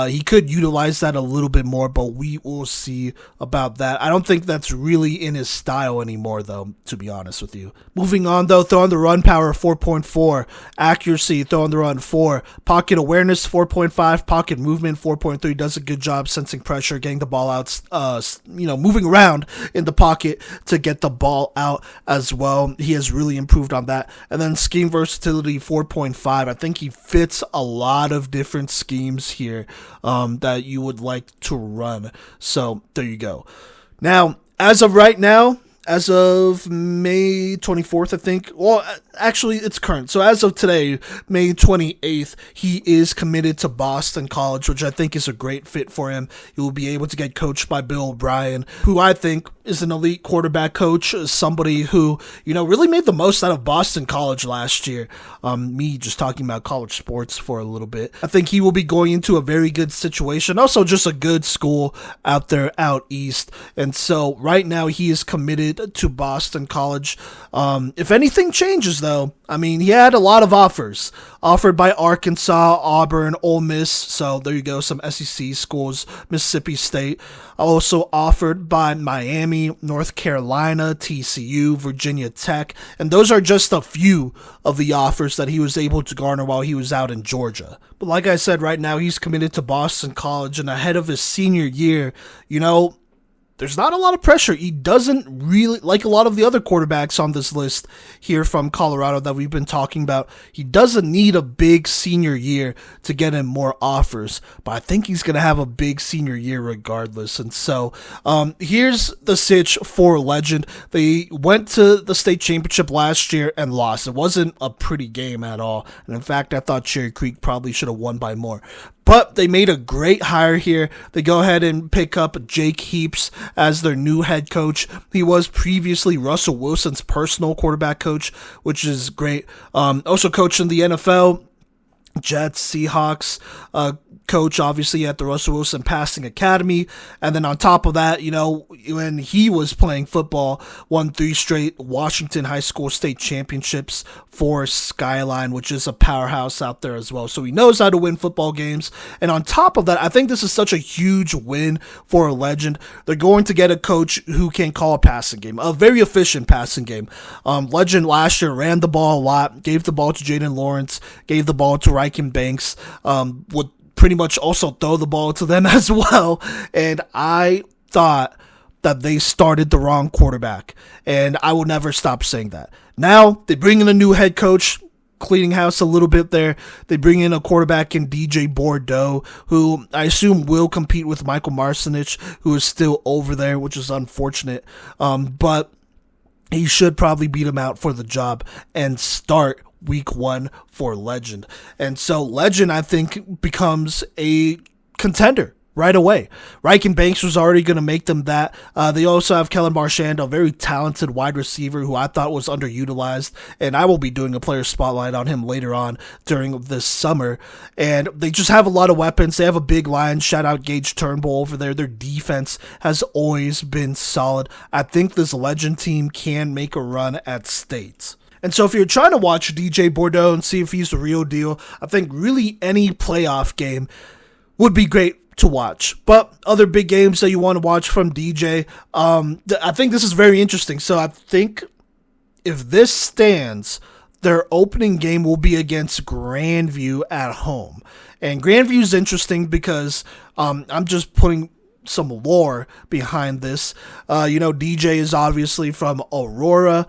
He could utilize that a little bit more, but we will see about that. I don't think that's really in his style anymore, though, to be honest with you. Moving on, though, throwing the run power 4.4, accuracy throwing the run 4, pocket awareness 4.5, pocket movement 4.3. Does a good job sensing pressure, getting the ball out, moving around in the pocket to get the ball out as well. He has really improved on that. And then scheme versatility 4.5. I think he fits a lot of different schemes here that you would like to run. So there you go. Now, as of right now, as of May 24th, I think. Well, actually, it's current. So as of today, May 28th, he is committed to Boston College, which I think is a great fit for him. He will be able to get coached by Bill O'Brien, who I think is an elite quarterback coach, somebody who, really made the most out of Boston College last year. Me just talking about college sports for a little bit. I think he will be going into a very good situation. Also, just a good school out there out east. And so right now he is committed to Boston College. If anything changes, though, I mean, he had a lot of offers offered by Arkansas, Auburn, Ole Miss. So there you go, some SEC schools, Mississippi State. Also offered by Miami, North Carolina, TCU, Virginia Tech. And those are just a few of the offers that he was able to garner while he was out in Georgia. But like I said, right now he's committed to Boston College, and ahead of his senior year, there's not a lot of pressure. He doesn't really, like a lot of the other quarterbacks on this list here from Colorado that we've been talking about, he doesn't need a big senior year to get him more offers. But I think he's going to have a big senior year regardless. And so here's the sitch for Legend. They went to the state championship last year and lost. It wasn't a pretty game at all. And in fact, I thought Cherry Creek probably should have won by more. But they made a great hire here. They go ahead and pick up Jake Heaps as their new head coach. He was previously Russell Wilson's personal quarterback coach, which is great. Also coached in the NFL, Jets, Seahawks, coach obviously at the Russell Wilson Passing Academy. And then on top of that, when he was playing football, won 3 straight Washington High School state championships for Skyline, which is a powerhouse out there as well. So he knows how to win football games. And on top of that, I think this is such a huge win for a Legend. They're going to get a coach who can call a passing game, a very efficient passing game. Legend last year ran the ball a lot, gave the ball to Jaden Lawrence, gave the ball to Ryken Banks, would pretty much also throw the ball to them as well. And I thought that they started the wrong quarterback, and I will never stop saying that. Now they bring in a new head coach, cleaning house a little bit there. They bring in a quarterback in DJ Bordeaux, who I assume will compete with Michael Marcinich, who is still over there, which is unfortunate. But he should probably beat him out for the job and start week 1 for Legend. And so Legend, I think, becomes a contender right away. Ryken Banks was already going to make them that. They also have Kellen Marchand, a very talented wide receiver who I thought was underutilized, and I will be doing a player spotlight on him later on during this summer. And they just have a lot of weapons. They have a big line. Shout out Gage Turnbull over there. Their defense has always been solid. I think this Legend team can make a run at state. And so if you're trying to watch DJ Bordeaux and see if he's the real deal, I think really any playoff game would be great to watch. But other big games that you want to watch from DJ, I think this is very interesting. So I think if this stands, their opening game will be against Grandview at home. And Grandview is interesting because I'm just putting some lore behind this. DJ is obviously from Aurora.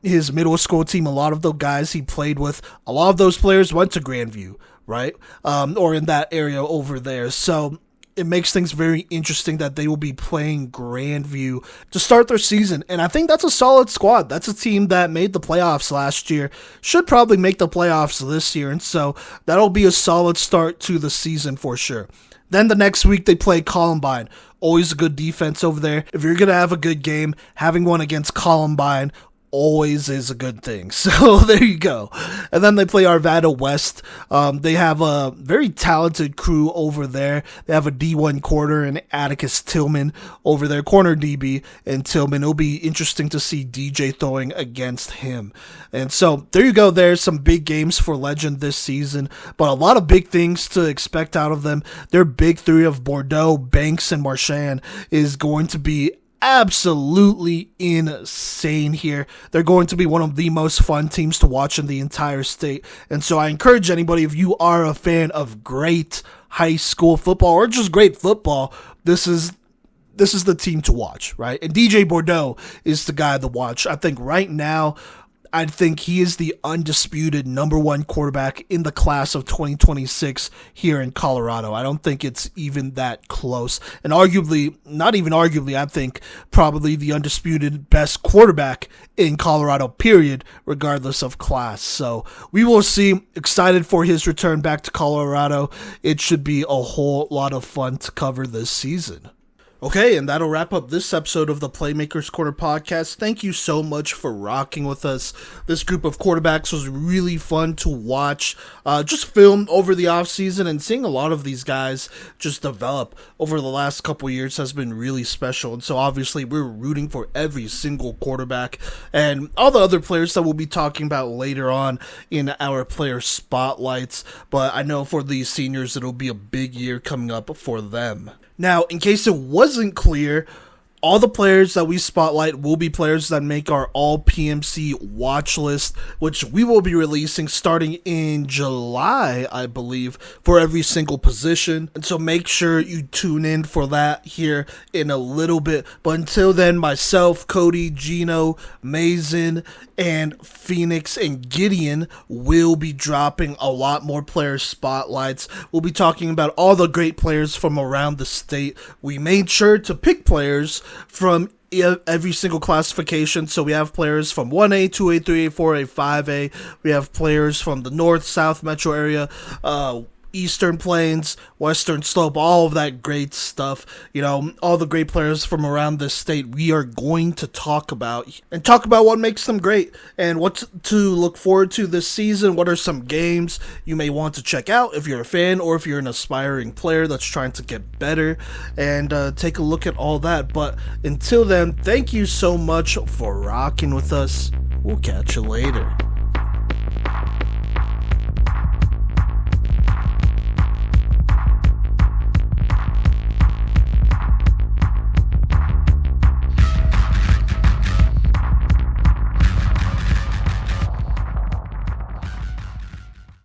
His middle school team, a lot of the guys he played with, a lot of those players went to Grandview, right? Or in that area over there. So it makes things very interesting that they will be playing Grandview to start their season. And I think that's a solid squad. That's a team that made the playoffs last year, should probably make the playoffs this year. And so that'll be a solid start to the season for sure. Then the next week they play Columbine. Always a good defense over there. If you're going to have a good game, having one against Columbine always is a good thing. So there you go. And then they play Arvada West. They have a very talented crew over there. They have a D1 corner and Atticus Tillman over there, corner DB and Tillman. It'll be interesting to see DJ throwing against him. And so there you go. There's some big games for Legend this season, but a lot of big things to expect out of them. Their big three of Bordeaux, Banks, and Marchand is going to be absolutely insane here. They're going to be one of the most fun teams to watch in the entire state. And so I encourage anybody, if you are a fan of great high school football or just great football, this is the team to watch, right? And DJ Bordeaux is the guy to watch. I think right now, I think he is the undisputed number one quarterback in the class of 2026 here in Colorado. I don't think it's even that close. And not even arguably, I think probably the undisputed best quarterback in Colorado, period, regardless of class. So we will see. Excited for his return back to Colorado. It should be a whole lot of fun to cover this season. Okay, and that'll wrap up this episode of the Playmakers Corner podcast. Thank you so much for rocking with us. This group of quarterbacks was really fun to watch. Just film over the offseason, and seeing a lot of these guys just develop over the last couple years has been really special. And so obviously we're rooting for every single quarterback and all the other players that we'll be talking about later on in our player spotlights. But I know for these seniors, it'll be a big year coming up for them. Now, in case it wasn't clear, all the players that we spotlight will be players that make our all PMC watch list, which we will be releasing starting in July, I believe, for every single position. And so make sure you tune in for that here in a little bit. But until then, myself, Cody, Gino, Mason, and Phoenix and Gideon will be dropping a lot more player spotlights. We'll be talking about all the great players from around the state. We made sure to pick players from every single classification. So we have players from 1A, 2A, 3A, 4A, 5A. We have players from the North, South Metro area, Eastern Plains, Western Slope, all of that great stuff. All the great players from around this state we are going to talk about what makes them great and what to look forward to this season. What are some games you may want to check out if you're a fan or if you're an aspiring player that's trying to get better, and take a look at all that. But until then, thank you so much for rocking with us. We'll catch you later.